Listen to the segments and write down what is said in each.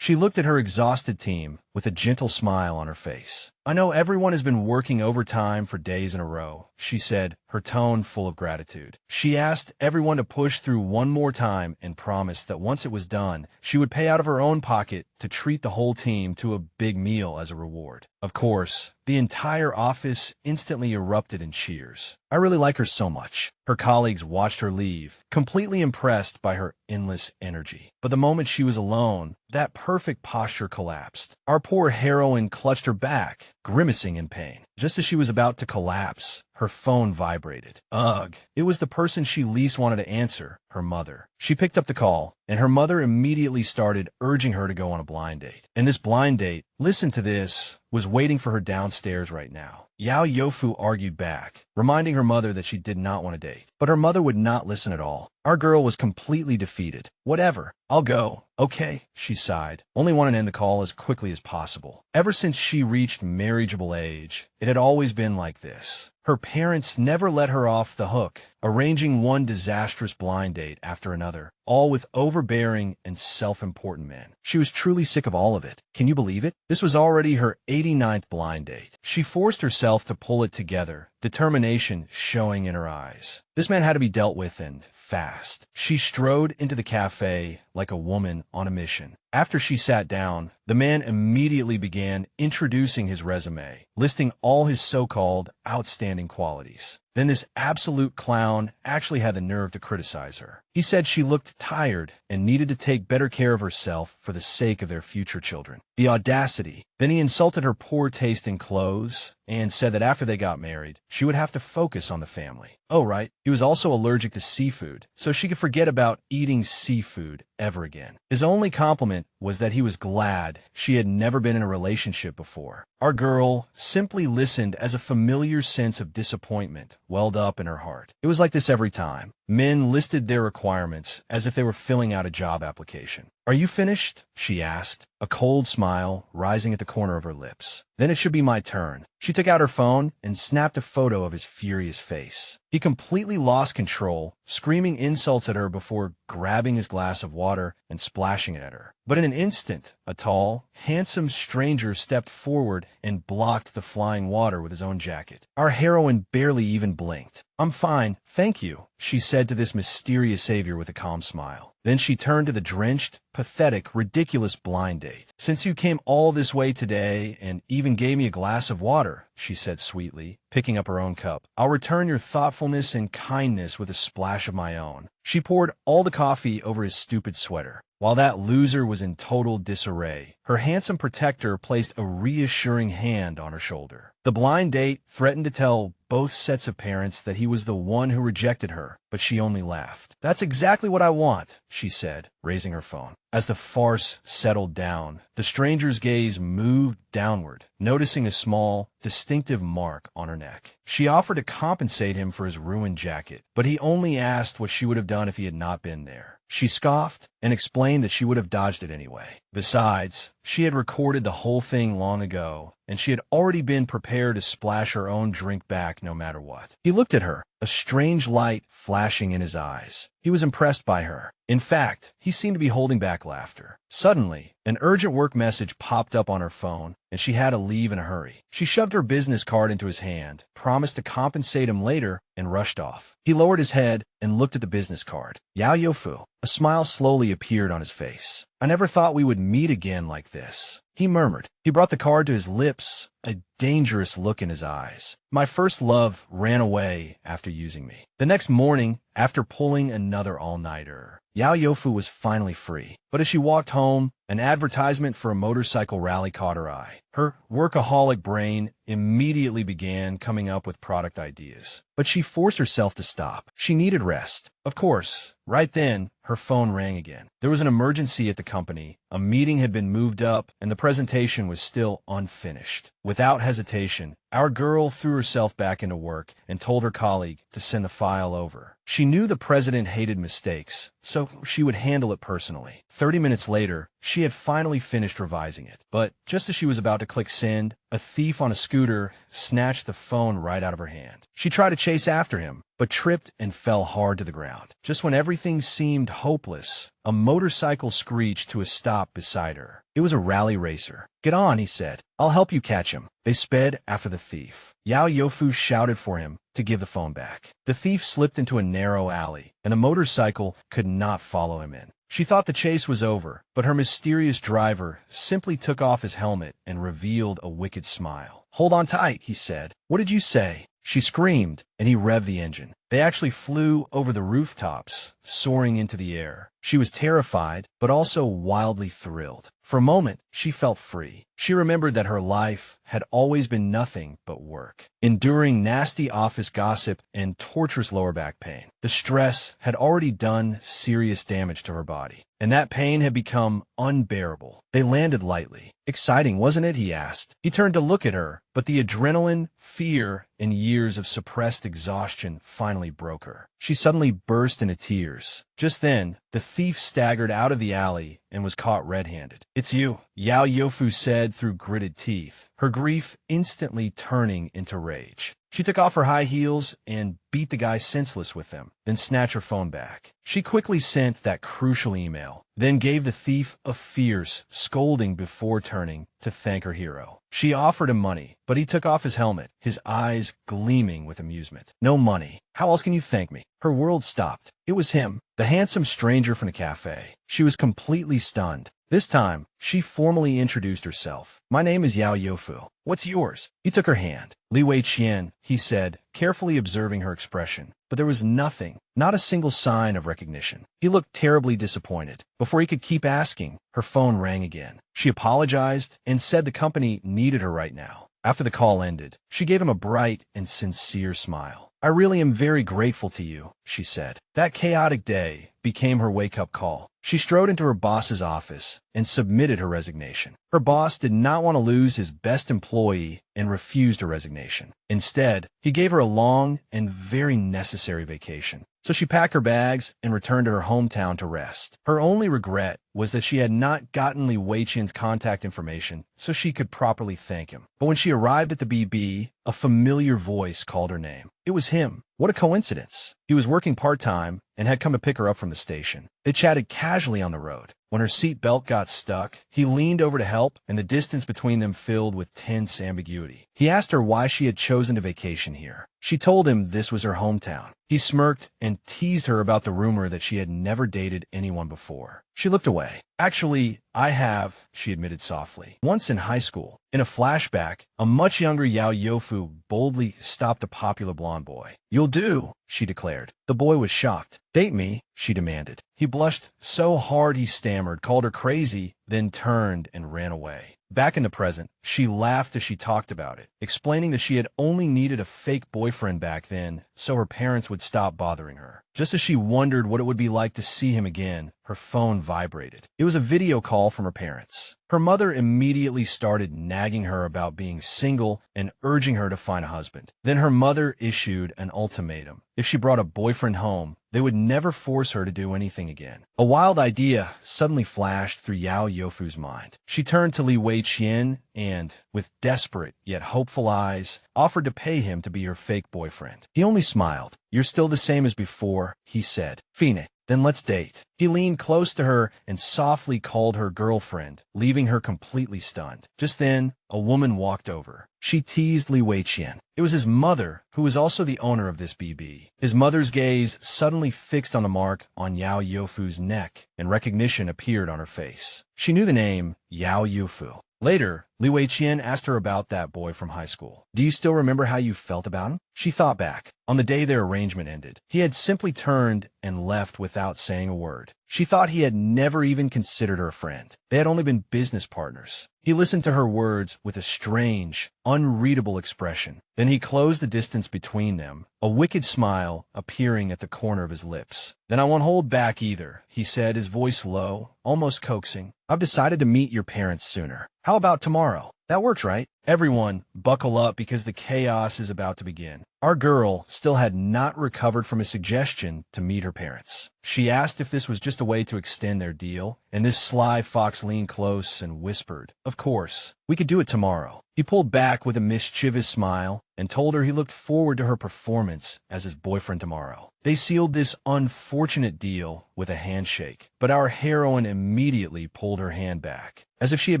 She looked at her exhausted team with a gentle smile on her face. I know everyone has been working overtime for days in a row, she said, her tone full of gratitude. She asked everyone to push through one more time and promised that once it was done, she would pay out of her own pocket to treat the whole team to a big meal as a reward. Of course, the entire office instantly erupted in cheers. I really like her so much. Her colleagues watched her leave, completely impressed by her endless energy. But the moment she was alone, that perfect posture collapsed. Our poor heroine clutched her back, grimacing in pain. Just as she was about to collapse, her phone vibrated. Ugh, it was the person she least wanted to answer, her mother. She picked up the call, and her mother immediately started urging her to go on a blind date. And this blind date, listen to this, was waiting for her downstairs right now. Yao Youfu argued back, reminding her mother that she did not want to date. But her mother would not listen at all. Our girl was completely defeated. Whatever, I'll go. Okay, she sighed, only wanting to end the call as quickly as possible. Ever since she reached marriageable age, it had always been like this. Her parents never let her off the hook, arranging one disastrous blind date after another, all with overbearing and self-important men. She was truly sick of all of it. Can you believe it? This was already her 89th blind date. She forced herself to pull it together, determination showing in her eyes. This man had to be dealt with and fast. She strode into the cafe like a woman on a mission. After she sat down, the man immediately began introducing his resume, listing all his so-called outstanding qualities. Then this absolute clown actually had the nerve to criticize her. He said she looked tired and needed to take better care of herself for the sake of their future children. The audacity. Then he insulted her poor taste in clothes and said that after they got married, she would have to focus on the family. Oh, right. He was also allergic to seafood, so she could forget about eating seafood ever again. His only compliment was that he was glad she had never been in a relationship before. Our girl simply listened as a familiar sense of disappointment welled up in her heart. It was like this every time. Men listed their requirements as if they were filling out a job application. Are you finished? She asked, a cold smile rising at the corner of her lips. Then it should be my turn. She took out her phone and snapped a photo of his furious face. He completely lost control, screaming insults at her before grabbing his glass of water and splashing it at her. But in an instant, a tall, handsome stranger stepped forward and blocked the flying water with his own jacket. Our heroine barely even blinked. I'm fine, thank you, she said to this mysterious savior with a calm smile. Then she turned to the drenched, pathetic, ridiculous blind date. Since you came all this way today and even gave me a glass of water, she said sweetly, picking up her own cup, I'll return your thoughtfulness and kindness with a splash of my own. She poured all the coffee over his stupid sweater. While that loser was in total disarray, her handsome protector placed a reassuring hand on her shoulder. The blind date threatened to tell both sets of parents that he was the one who rejected her, but she only laughed. That's exactly what I want, she said, raising her phone. As the farce settled down, the stranger's gaze moved downward, noticing a small, distinctive mark on her neck. She offered to compensate him for his ruined jacket, but he only asked what she would have done if he had not been there. She scoffed and explained that she would have dodged it anyway. Besides, she had recorded the whole thing long ago, and she had already been prepared to splash her own drink back no matter what. He looked at her, a strange light flashing in his eyes. He was impressed by her. In fact, he seemed to be holding back laughter. Suddenly, an urgent work message popped up on her phone, and she had to leave in a hurry. She shoved her business card into his hand, promised to compensate him later, and rushed off. He lowered his head and looked at the business card. Yao Youfu. A smile slowly appeared on his face. I never thought we would meet again like this, he murmured. He brought the card to his lips, a dangerous look in his eyes. My first love ran away after using me. The next morning, after pulling another all-nighter, Yao Youfu was finally free. But as she walked home, an advertisement for a motorcycle rally caught her eye. Her workaholic brain immediately began coming up with product ideas. But she forced herself to stop. She needed rest. Of course, right then, her phone rang again. There was an emergency at the company. A meeting had been moved up, and the presentation was still unfinished. Without hesitation, our girl threw herself back into work and told her colleague to send the file over. She knew the president hated mistakes, so she would handle it personally. 30 minutes later, she had finally finished revising it. But just as she was about to click send, a thief on a scooter snatched the phone right out of her hand. She tried to chase after him, but tripped and fell hard to the ground. Just when everything seemed hopeless, a motorcycle screeched to a stop beside her. It was a rally racer. "Get on," he said. "I'll help you catch him." They sped after the thief. Yao Youfu shouted for him to give the phone back. The thief slipped into a narrow alley, and a motorcycle could not follow him in. She thought the chase was over, but her mysterious driver simply took off his helmet and revealed a wicked smile. "Hold on tight," he said. "What did you say?" She screamed, and he revved the engine. They actually flew over the rooftops, soaring into the air. She was terrified, but also wildly thrilled. For a moment, she felt free. She remembered that her life had always been nothing but work, enduring nasty office gossip and torturous lower back pain. The stress had already done serious damage to her body, and that pain had become unbearable. They landed lightly. "Exciting, wasn't it?" he asked. He turned to look at her, but the adrenaline, fear, and years of suppressed exhaustion finally broke her. She suddenly burst into tears. Just then, the thief staggered out of the alley and was caught red-handed. "It's you," Yao Youfu said through gritted teeth, her grief instantly turning into rage. She took off her high heels and beat the guy senseless with them, then snatched her phone back. She quickly sent that crucial email, then gave the thief a fierce scolding before turning to thank her hero. She offered him money, but he took off his helmet, his eyes gleaming with amusement. "No money. How else can you thank me?" Her world stopped. It was him, the handsome stranger from the cafe. She was completely stunned. This time, she formally introduced herself. "My name is Yao Youfu. What's yours?" He took her hand. "Weiqian," he said, carefully observing her expression. But there was nothing, not a single sign of recognition. He looked terribly disappointed. Before he could keep asking, her phone rang again. She apologized and said the company needed her right now. After the call ended, she gave him a bright and sincere smile. "I really am very grateful to you," she said. That chaotic day became her wake-up call. She strode into her boss's office and submitted her resignation. Her boss did not want to lose his best employee and refused her resignation. Instead, he gave her a long and very necessary vacation. So she packed her bags and returned to her hometown to rest. Her only regret was that she had not gotten Li Weiqian's contact information so she could properly thank him. But when she arrived at the BB, a familiar voice called her name. It was him. What a coincidence. He was working part-time and had come to pick her up from the station. They chatted casually on the road. When her seat belt got stuck, he leaned over to help, and the distance between them filled with tense ambiguity. He asked her why she had chosen to vacation here. She told him this was her hometown. He smirked and teased her about the rumor that she had never dated anyone before. She looked away. "Actually, I have," she admitted softly. "Once in high school." In a flashback, a much younger Yao Youfu boldly stopped a popular blonde boy. "You'll do," she declared. The boy was shocked. "Date me," she demanded. He blushed so hard he stammered, called her crazy, then turned and ran away. Back in the present, she laughed as she talked about it, explaining that she had only needed a fake boyfriend back then so her parents would stop bothering her. Just as she wondered what it would be like to see him again, her phone vibrated. It was a video call from her parents. Her mother immediately started nagging her about being single and urging her to find a husband. Then her mother issued an ultimatum. If she brought a boyfriend home, they would never force her to do anything again. A wild idea suddenly flashed through Yao Youfu's mind. She turned to Li Weiqian and, with desperate yet hopeful eyes, offered to pay him to be her fake boyfriend. He only smiled. "You're still the same as before," he said. "Fine. Then let's date." He leaned close to her and softly called her girlfriend, leaving her completely stunned. Just then, a woman walked over. She teased Li Weiqian. It was his mother, who was also the owner of this BB. His mother's gaze suddenly fixed on the mark on Yao Youfu's neck, and recognition appeared on her face. She knew the name Yao Youfu. Later, Li Weiqian asked her about that boy from high school. "Do you still remember how you felt about him?" She thought back. On the day their arrangement ended, he had simply turned and left without saying a word. She thought he had never even considered her a friend. They had only been business partners. He listened to her words with a strange, unreadable expression. Then he closed the distance between them, a wicked smile appearing at the corner of his lips. "Then I won't hold back either," he said, his voice low, almost coaxing. "I've decided to meet your parents sooner. How about tomorrow? That works, right? Everyone, buckle up because the chaos is about to begin." Our girl still had not recovered from his suggestion to meet her parents. She asked if this was just a way to extend their deal, and this sly fox leaned close and whispered, "Of course, we could do it tomorrow." He pulled back with a mischievous smile. and told her he looked forward to her performance as his boyfriend tomorrow. They sealed this unfortunate deal with a handshake, but our heroine immediately pulled her hand back, as if she had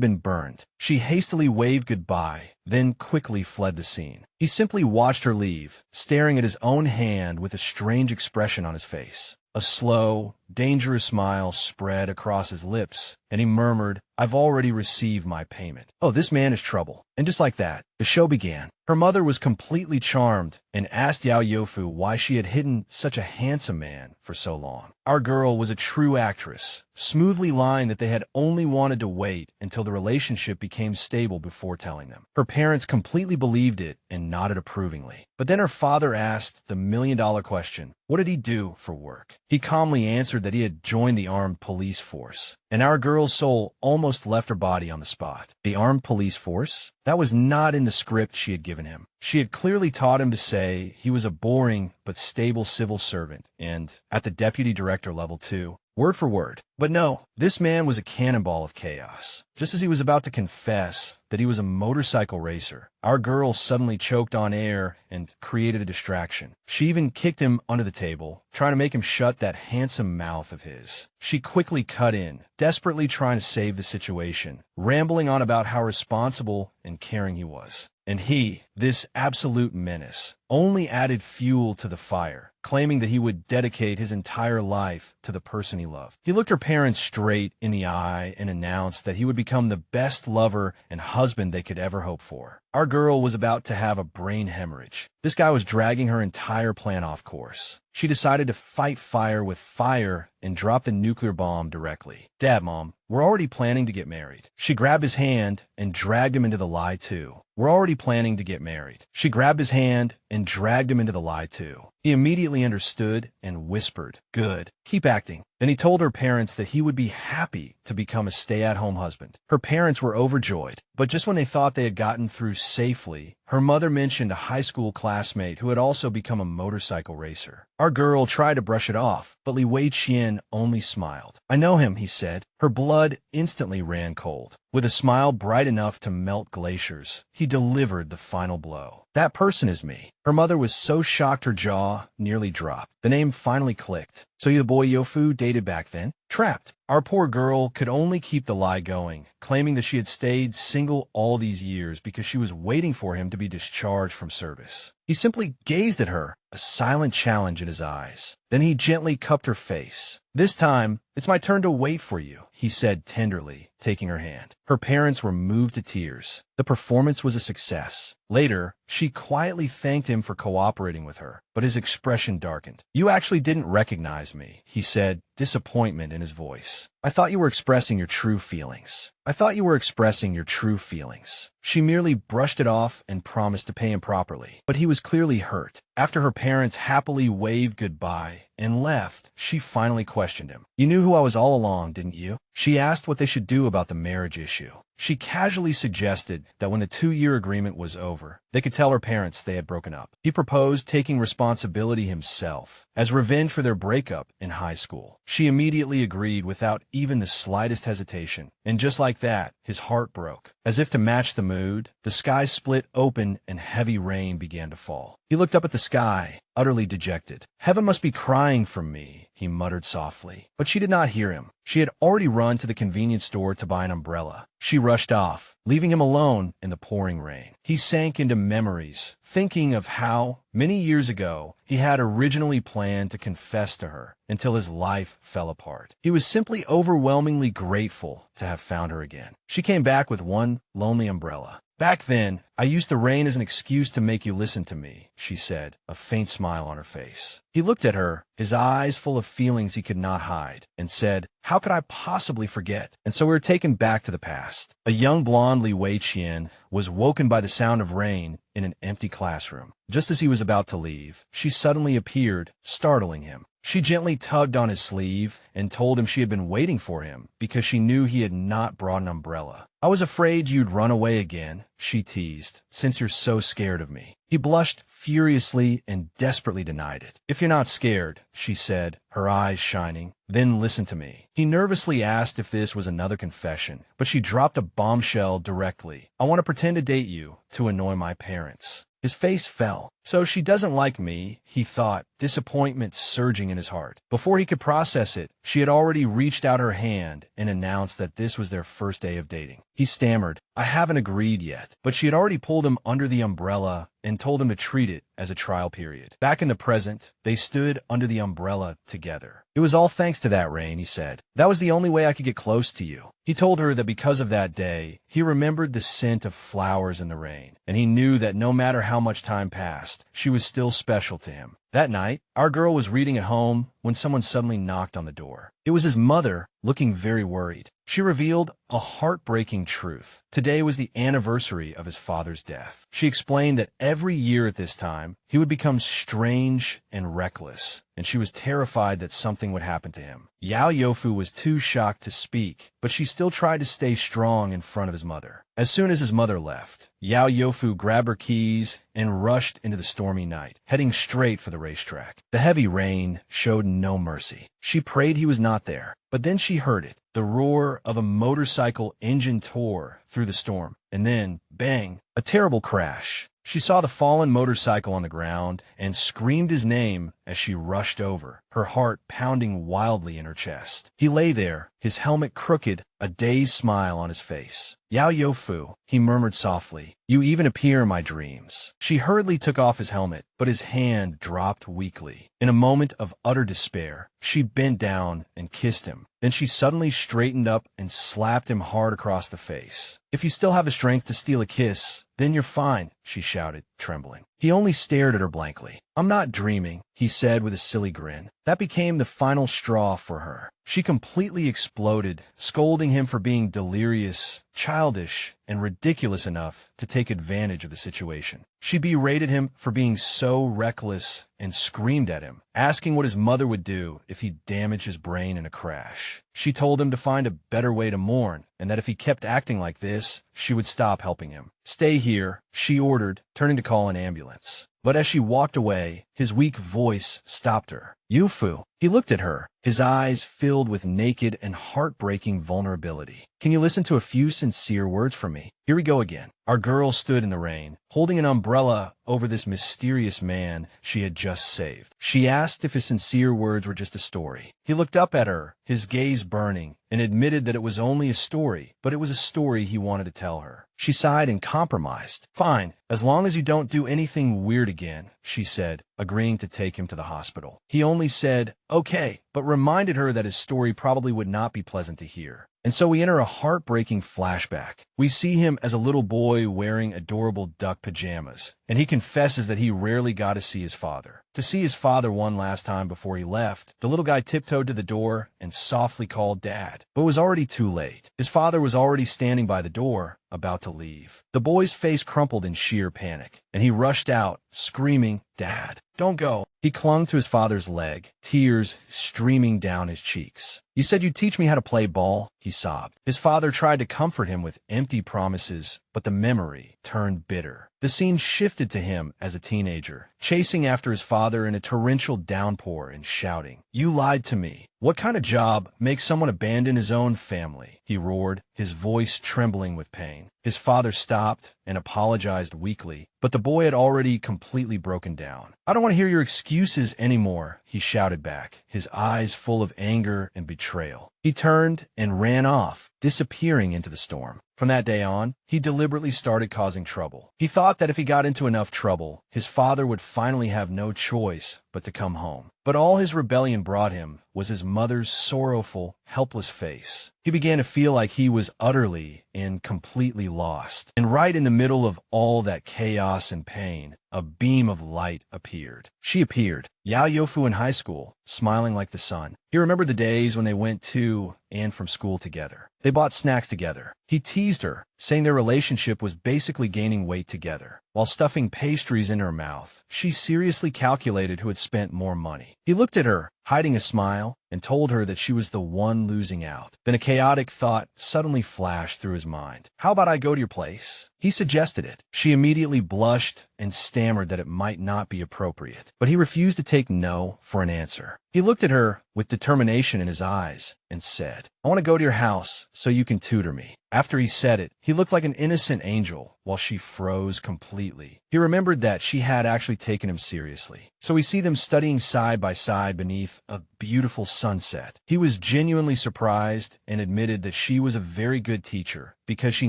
been burned. She hastily waved goodbye, then quickly fled the scene. He simply watched her leave, staring at his own hand with a strange expression on his face. A slow, dangerous smile spread across his lips, and he murmured, "I've already received my payment. Oh, this man is trouble." And just like that, the show began. Her mother was completely charmed and asked Yao Youfu why she had hidden such a handsome man for so long. Our girl was a true actress, smoothly lying that they had only wanted to wait until the relationship became stable before telling them. Her parents completely believed it and nodded approvingly. But then her father asked the million-dollar question, what did he do for work? He calmly answered that he had joined the armed police force, and our girl's soul almost left her body on the spot. The armed police force? That was not in the script she had given him. She had clearly taught him to say he was a boring but stable civil servant, and at the deputy director level too, word for word. But no, this man was a cannonball of chaos. Just as he was about to confess that he was a motorcycle racer, our girl suddenly choked on air and created a distraction. She even kicked him under the table, trying to make him shut that handsome mouth of his. She quickly cut in, desperately trying to save the situation, rambling on about how responsible and caring he was. And he, this absolute menace, only added fuel to the fire, claiming that he would dedicate his entire life to the person he loved. He looked her parents straight in the eye and announced that he would become the best lover and husband they could ever hope for. Our girl was about to have a brain hemorrhage. This guy was dragging her entire plan off course. She decided to fight fire with fire and drop the nuclear bomb directly. "Dad, Mom, we're already planning to get married." She grabbed his hand and dragged him into the lie too. "We're already planning to get married." She grabbed his hand and dragged him into the lie too. He immediately understood and whispered, "Good, keep acting." Then he told her parents that he would be happy to become a stay-at-home husband. Her parents were overjoyed, but just when they thought they had gotten through safely, her mother mentioned a high school classmate who had also become a motorcycle racer. Our girl tried to brush it off, but Weiqian only smiled. "I know him," he said. Her blood instantly ran cold. With a smile bright enough to melt glaciers, he delivered the final blow. "That person is me." Her mother was so shocked her jaw nearly dropped. The name finally clicked. "So you the boy Youfu dated back then?" Trapped. Our poor girl could only keep the lie going, claiming that she had stayed single all these years because she was waiting for him to be discharged from service. He simply gazed at her, a silent challenge in his eyes. Then he gently cupped her face. "This time, it's my turn to wait for you," he said tenderly, taking her hand. Her parents were moved to tears. The performance was a success. Later, she quietly thanked him for cooperating with her, but his expression darkened. "You actually didn't recognize me," he said, disappointment in his voice. "I thought you were expressing your true feelings." "I thought you were expressing your true feelings." She merely brushed it off and promised to pay him properly, but he was clearly hurt. After her parents happily waved goodbye and left, she finally questioned him. "You knew who I was all along, didn't you?" She asked what they should do about the marriage issue. She casually suggested that when the 2-year agreement was over, they could tell her parents they had broken up. He proposed taking responsibility himself, as revenge for their breakup in high school. She immediately agreed without even the slightest hesitation, and just like that, his heart broke. As if to match the mood, the sky split open and heavy rain began to fall. He looked up at the sky, utterly dejected. "Heaven must be crying for me," he muttered softly. But she did not hear him. She had already run to the convenience store to buy an umbrella. She rushed off, leaving him alone in the pouring rain. He sank into memories, thinking of how, many years ago, he had originally planned to confess to her until his life fell apart. He was simply overwhelmingly grateful to have found her again. She came back with one lonely umbrella. "Back then, I used the rain as an excuse to make you listen to me," she said, a faint smile on her face. He looked at her, his eyes full of feelings he could not hide, and said, "How could I possibly forget?" And so we were taken back to the past. A young blonde Weiqian was woken by the sound of rain in an empty classroom. Just as he was about to leave, she suddenly appeared, startling him. She gently tugged on his sleeve and told him she had been waiting for him because she knew he had not brought an umbrella. "I was afraid you'd run away again," she teased, "since you're so scared of me." He blushed furiously and desperately denied it. "If you're not scared," she said, her eyes shining, "then listen to me." He nervously asked if this was another confession, but she dropped a bombshell directly. "I want to pretend to date you to annoy my parents." His face fell. So she doesn't like me, he thought, disappointment surging in his heart. Before he could process it, she had already reached out her hand and announced that this was their first day of dating. He stammered, "I haven't agreed yet," but she had already pulled him under the umbrella and told him to treat it as a trial period. Back in the present, they stood under the umbrella together. "It was all thanks to that rain," he said. "That was the only way I could get close to you." He told her that because of that day, he remembered the scent of flowers in the rain, and he knew that no matter how much time passed, she was still special to him. That night, our girl was reading at home when someone suddenly knocked on the door. It was his mother, looking very worried. She revealed a heartbreaking truth. Today was the anniversary of his father's death. She explained that every year at this time, he would become strange and reckless, and she was terrified that something would happen to him. Yao Youfu was too shocked to speak, but she still tried to stay strong in front of his mother. As soon as his mother left, Yao Youfu grabbed her keys and rushed into the stormy night, heading straight for the racetrack. The heavy rain showed no mercy. She prayed he was not there, but then she heard it. The roar of a motorcycle engine tore through the storm, and then, bang, a terrible crash. She saw the fallen motorcycle on the ground and screamed his name as she rushed over, her heart pounding wildly in her chest. He lay there, his helmet crooked, a dazed smile on his face. "Yao Youfu," he murmured softly, "you even appear in my dreams." She hurriedly took off his helmet, but his hand dropped weakly. In a moment of utter despair, she bent down and kissed him. Then she suddenly straightened up and slapped him hard across the face. "If you still have the strength to steal a kiss, then you're fine," she shouted, trembling. He only stared at her blankly. "I'm not dreaming," he said with a silly grin. That became the final straw for her. She completely exploded, scolding him for being delirious, childish, and ridiculous enough to take advantage of the situation. She berated him for being so reckless and screamed at him, asking what his mother would do if he damaged his brain in a crash. She told him to find a better way to mourn, and that if he kept acting like this, she would stop helping him. "Stay here," she ordered, turning to call an ambulance. But as she walked away, his weak voice stopped her. "Youfu." He looked at her, his eyes filled with naked and heartbreaking vulnerability. "Can you listen to a few sincere words from me? Here we go again." Our girl stood in the rain, holding an umbrella over this mysterious man she had just saved. She asked if his sincere words were just a story. He looked up at her, his gaze burning, and admitted that it was only a story, but it was a story he wanted to tell her. She sighed and compromised. "Fine, as long as you don't do anything weird again," she said, agreeing to take him to the hospital. He only said, "Okay," but reminded her that his story probably would not be pleasant to hear. And so we enter a heartbreaking flashback. We see him as a little boy wearing adorable duck pajamas, and he confesses that he rarely got to see his father. To see his father one last time before he left, the little guy tiptoed to the door and softly called Dad, but it was already too late. His father was already standing by the door, about to leave. The boy's face crumpled in sheer panic, and he rushed out, screaming, "Dad, don't go." He clung to his father's leg, tears streaming down his cheeks. "You said you'd teach me how to play ball," he sobbed. His father tried to comfort him with empty promises, but the memory turned bitter. The scene shifted to him as a teenager, chasing after his father in a torrential downpour and shouting, "You lied to me. What kind of job makes someone abandon his own family?" he roared, his voice trembling with pain. His father stopped and apologized weakly, but the boy had already completely broken down. "I don't want to hear your excuses anymore," he shouted back, his eyes full of anger and betrayal. He turned and ran off, disappearing into the storm. From that day on, he deliberately started causing trouble. He thought that if he got into enough trouble, his father would finally have no choice but to come home. But all his rebellion brought him was his mother's sorrowful, helpless face. He began to feel like he was utterly and completely lost. And right in the middle of all that chaos and pain, a beam of light appeared. She appeared, Yao Youfu in high school, smiling like the sun. He remembered the days when they went to and from school together. They bought snacks together. He teased her, saying their relationship was basically gaining weight together. While stuffing pastries in her mouth, she seriously calculated who had spent more money. He looked at her, hiding a smile, and told her that she was the one losing out. Then a chaotic thought suddenly flashed through his mind. "How about I go to your place?" He suggested it. She immediately blushed and stammered that it might not be appropriate, but he refused to take no for an answer. He looked at her with determination in his eyes and said, "I want to go to your house so you can tutor me." After he said it, he looked like an innocent angel while she froze completely. He remembered that she had actually taken him seriously. So we see them studying side by side beneath a beautiful sunset. He was genuinely surprised and admitted that she was a very good teacher because she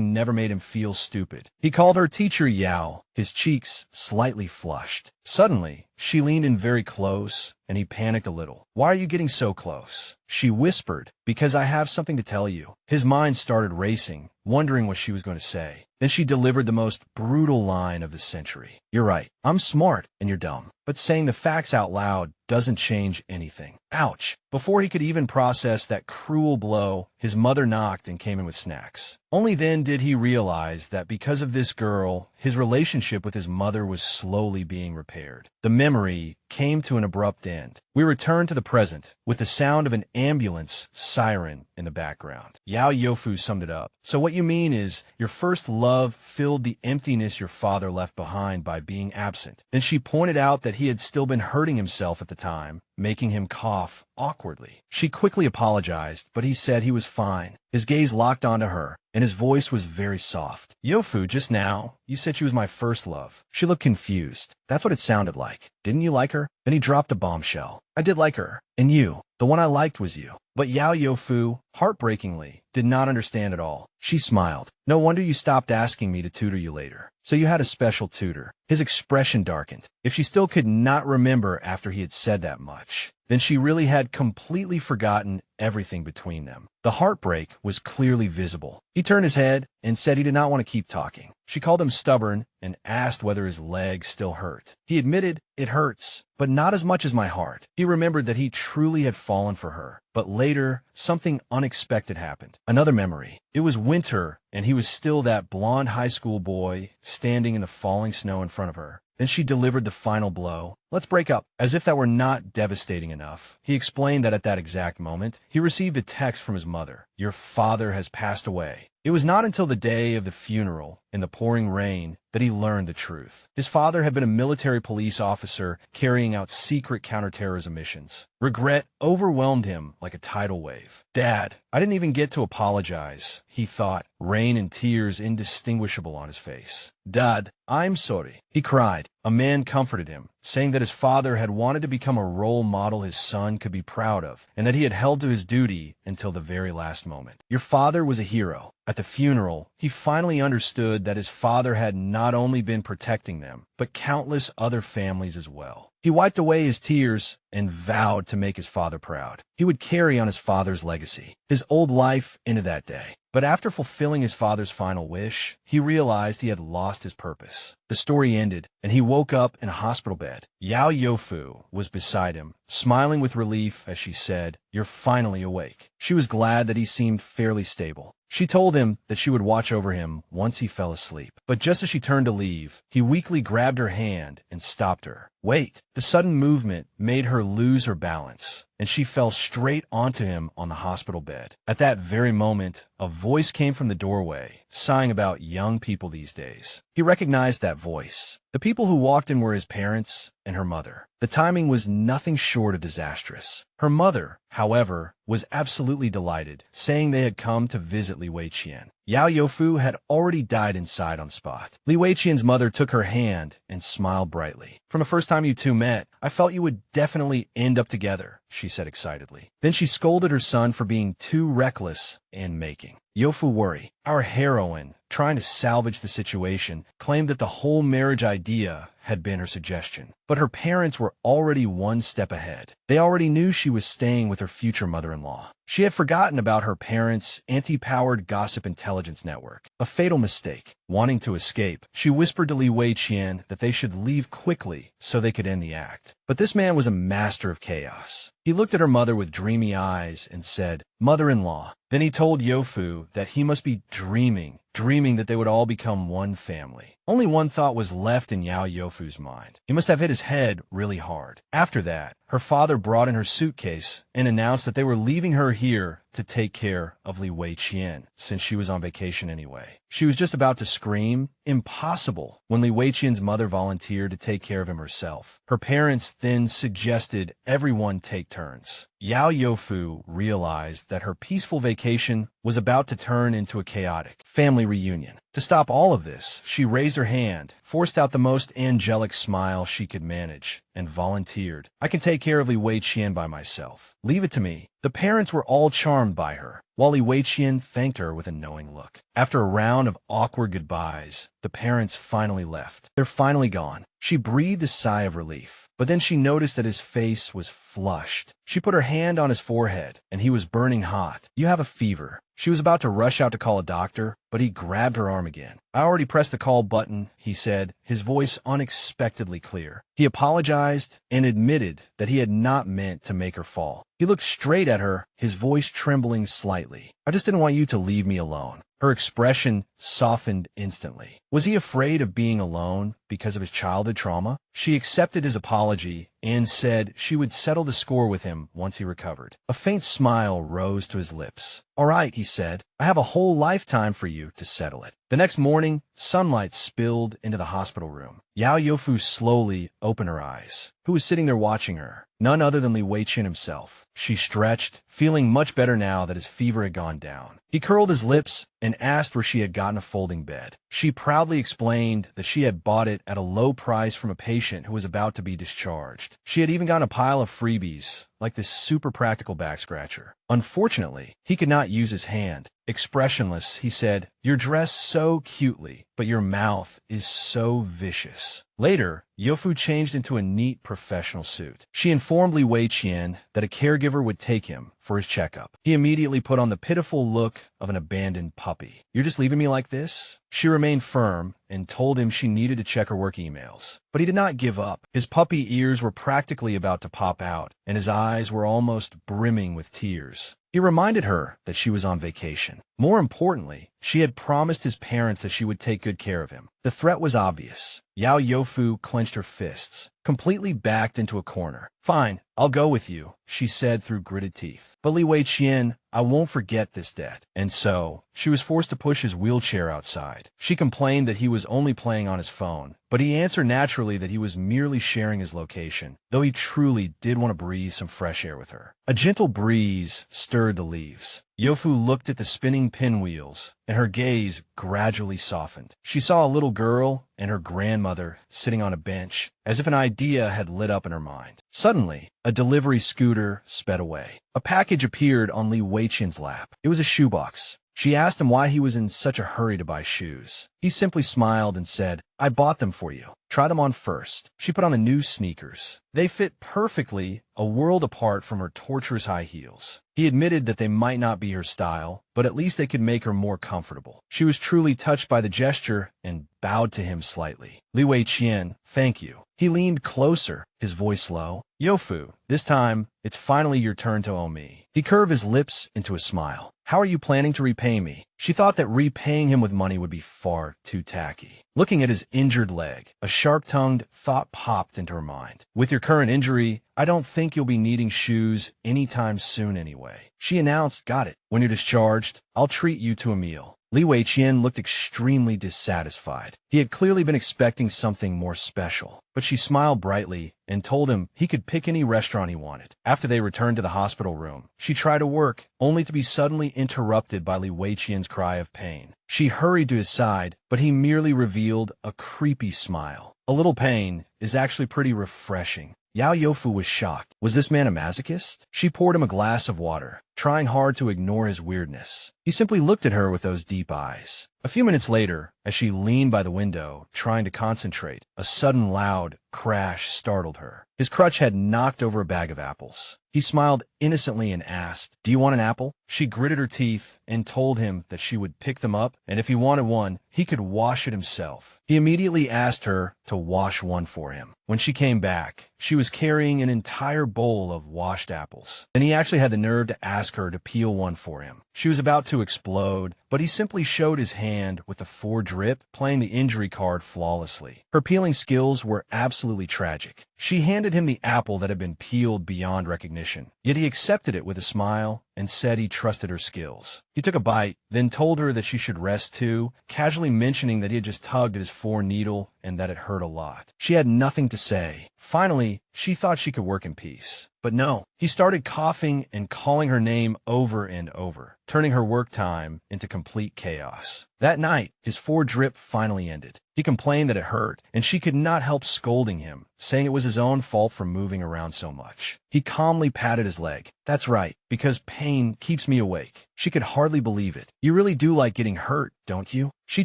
never made him feel stupid. He called her Teacher Yao, his cheeks slightly flushed. Suddenly, she leaned in very close, and he panicked a little. "Why are you getting so close?" She whispered, "Because I have something to tell you." His mind started racing, wondering what she was going to say. Then she delivered the most brutal line of the century. "You're right. I'm smart, and you're dumb. But saying the facts out loud doesn't change anything." Ouch! Before he could even process that cruel blow, his mother knocked and came in with snacks. Only then did he realize that because of this girl, his relationship with his mother was slowly being repaired. The memory came to an abrupt end. We return to the present, with the sound of an ambulance siren in the background. Yao Youfu summed it up. "So what you mean is, your first love filled the emptiness your father left behind by being absent." Then she pointed out that he had still been hurting himself at the time, making him cough awkwardly. She quickly apologized, but he said he was fine. His gaze locked onto her, and his voice was very soft. "Youfu, just now, you said she was my first love." She looked confused. "That's what it sounded like. Didn't you like her?" Then he dropped a bombshell. "I did like her. And you. The one I liked was you." But Yao Youfu, heartbreakingly, did not understand at all. She smiled. "No wonder you stopped asking me to tutor you later. So you had a special tutor." His expression darkened. If she still could not remember after he had said that much, then she really had completely forgotten everything between them. The heartbreak was clearly visible. He turned his head and said he did not want to keep talking. She called him stubborn and asked whether his legs still hurt. He admitted, "It hurts, but not as much as my heart." He remembered that he truly had fallen for her. But later, something unexpected happened. Another memory. It was winter, and he was still that blonde high school boy standing in the falling snow in front of her. Then she delivered the final blow. "Let's break up." As if that were not devastating enough, he explained that at that exact moment, he received a text from his mother. "Your father has passed away." It was not until the day of the funeral, in the pouring rain, that he learned the truth. His father had been a military police officer carrying out secret counterterrorism missions. Regret overwhelmed him like a tidal wave. "Dad, I didn't even get to apologize," he thought, rain and tears indistinguishable on his face. "Dad, I'm sorry," he cried. A man comforted him, saying that his father had wanted to become a role model his son could be proud of, and that he had held to his duty until the very last moment. Your father was a hero. At the funeral, he finally understood that his father had not only been protecting them, but countless other families as well. He wiped away his tears and vowed to make his father proud. He would carry on his father's legacy. His old life ended that day. But after fulfilling his father's final wish, he realized he had lost his purpose. The story ended, and he woke up in a hospital bed. Yao Youfu was beside him, smiling with relief as she said, "You're finally awake." She was glad that he seemed fairly stable. She told him that she would watch over him once he fell asleep. But just as she turned to leave, he weakly grabbed her hand and stopped her. "Wait." The sudden movement made her lose her balance, and she fell straight onto him on the hospital bed. At that very moment, a voice came from the doorway, sighing about young people these days. He recognized that voice. The people who walked in were his parents and her mother. The timing was nothing short of disastrous. Her mother, however, was absolutely delighted, saying they had come to visit Li Weiqian. Yao Youfu had already died inside on spot. Li Weiqian's mother took her hand and smiled brightly. "From the first time you two met, I felt you would definitely end up together," she said excitedly. Then she scolded her son for being too reckless and making Youfu worry. Our heroine, trying to salvage the situation, claimed that the whole marriage idea had been her suggestion. But her parents were already one step ahead. They already knew she was staying with her future mother-in-law. She had forgotten about her parents' anti-powered gossip intelligence network. A fatal mistake. Wanting to escape, she whispered to Li Weiqian that they should leave quickly so they could end the act. But this man was a master of chaos. He looked at her mother with dreamy eyes and said, "Mother-in-law." Then he told Youfu that he must be dreaming dreaming that they would all become one family. Only one thought was left in Yao Youfu's mind. He must have hit his head really hard. After that, her father brought in her suitcase and announced that they were leaving her here to take care of Weiqian, since she was on vacation anyway. She was just about to scream, "Impossible," when Weiqian's mother volunteered to take care of him herself. Her parents then suggested everyone take turns. Yao Youfu realized that her peaceful vacation was about to turn into a chaotic family reunion. To stop all of this, she raised her hand, forced out the most angelic smile she could manage, and volunteered. "I can take care of Weiqian by myself. Leave it to me." The parents were all charmed by her, while Weiqian thanked her with a knowing look. After a round of awkward goodbyes, the parents finally left. "They're finally gone." She breathed a sigh of relief, but then she noticed that his face was flushed. She put her hand on his forehead, and he was burning hot. "You have a fever." She was about to rush out to call a doctor, but he grabbed her arm again. "I already pressed the call button," he said, his voice unexpectedly clear. He apologized and admitted that he had not meant to make her fall. He looked straight at her, his voice trembling slightly. "I just didn't want you to leave me alone." Her expression softened instantly. Was he afraid of being alone because of his childhood trauma? She accepted his apology and said she would settle the score with him once he recovered. A faint smile rose to his lips. "All right," he said. "I have a whole lifetime for you to settle it." The next morning, sunlight spilled into the hospital room. Yao Youfu slowly opened her eyes. Who was sitting there watching her? None other than Weiqian himself. She stretched, feeling much better now that his fever had gone down. He curled his lips and asked where she had gotten a folding bed. She proudly explained that she had bought it at a low price from a patient who was about to be discharged. She had even gotten a pile of freebies, like this super practical back scratcher. Unfortunately, he could not use his hand. Expressionless, he said, "You're dressed so cutely, but your mouth is so vicious." Later, Youfu changed into a neat professional suit. She informed Weiqian that a caregiver would take him for his checkup. He immediately put on the pitiful look of an abandoned puppy. "You're just leaving me like this?" She remained firm and told him she needed to check her work emails. But he did not give up. His puppy ears were practically about to pop out, and his eyes were almost brimming with tears. He reminded her that she was on vacation. More importantly, she had promised his parents that she would take good care of him. The threat was obvious. Yao Youfu clenched her fists, completely backed into a corner. "Fine, I'll go with you," she said through gritted teeth. "But Weiqian, I won't forget this debt." And so, she was forced to push his wheelchair outside. She complained that he was only playing on his phone, but he answered naturally that he was merely sharing his location, though he truly did want to breathe some fresh air with her. A gentle breeze stirred the leaves. Youfu looked at the spinning pinwheels, and her gaze gradually softened. She saw a little girl and her grandmother sitting on a bench, as if an idea had lit up in her mind. Suddenly, a delivery scooter sped away. A package appeared on Weiqian's lap. It was a shoebox. She asked him why he was in such a hurry to buy shoes. He simply smiled and said, "I bought them for you. Try them on first." She put on the new sneakers. They fit perfectly, a world apart from her torturous high heels. He admitted that they might not be her style, but at least they could make her more comfortable. She was truly touched by the gesture and bowed to him slightly. "Weiqian, thank you." He leaned closer, his voice low. "Youfu, this time, it's finally your turn to owe me." He curved his lips into a smile. "How are you planning to repay me?" She thought that repaying him with money would be far too tacky. Looking at his injured leg, a sharp-tongued thought popped into her mind. "With your current injury, I don't think you'll be needing shoes anytime soon anyway." She announced, "Got it. When you're discharged, I'll treat you to a meal." Weiqian looked extremely dissatisfied. He had clearly been expecting something more special, but she smiled brightly and told him he could pick any restaurant he wanted. After they returned to the hospital room, she tried to work, only to be suddenly interrupted by Weiqian's cry of pain. She hurried to his side, but he merely revealed a creepy smile. "A little pain is actually pretty refreshing." Yao Youfu was shocked. Was this man a masochist? She poured him a glass of water, trying hard to ignore his weirdness. He simply looked at her with those deep eyes. A few minutes later, as she leaned by the window, trying to concentrate, a sudden loud crash startled her. His crutch had knocked over a bag of apples. He smiled innocently and asked, "Do you want an apple?" She gritted her teeth and told him that she would pick them up, and if he wanted one, he could wash it himself. He immediately asked her to wash one for him. When she came back, she was carrying an entire bowl of washed apples. Then he actually had the nerve to ask her to peel one for him. She was about to explode, but he simply showed his hand with a 4-drip, playing the injury card flawlessly. Her peeling skills were absolutely tragic. She handed him the apple that had been peeled beyond recognition, yet he accepted it with a smile and said he trusted her skills. He took a bite, then told her that she should rest too, casually mentioning that he had just tugged at his 4-needle and that it hurt a lot. She had nothing to say. Finally, she thought she could work in peace. But no, he started coughing and calling her name over and over, turning her work time into complete chaos. That night, his 4-drip finally ended. He complained that it hurt, and she could not help scolding him, saying it was his own fault for moving around so much. He calmly patted his leg. That's right, because pain keeps me awake. She could hardly believe it. You really do like getting hurt, don't you? She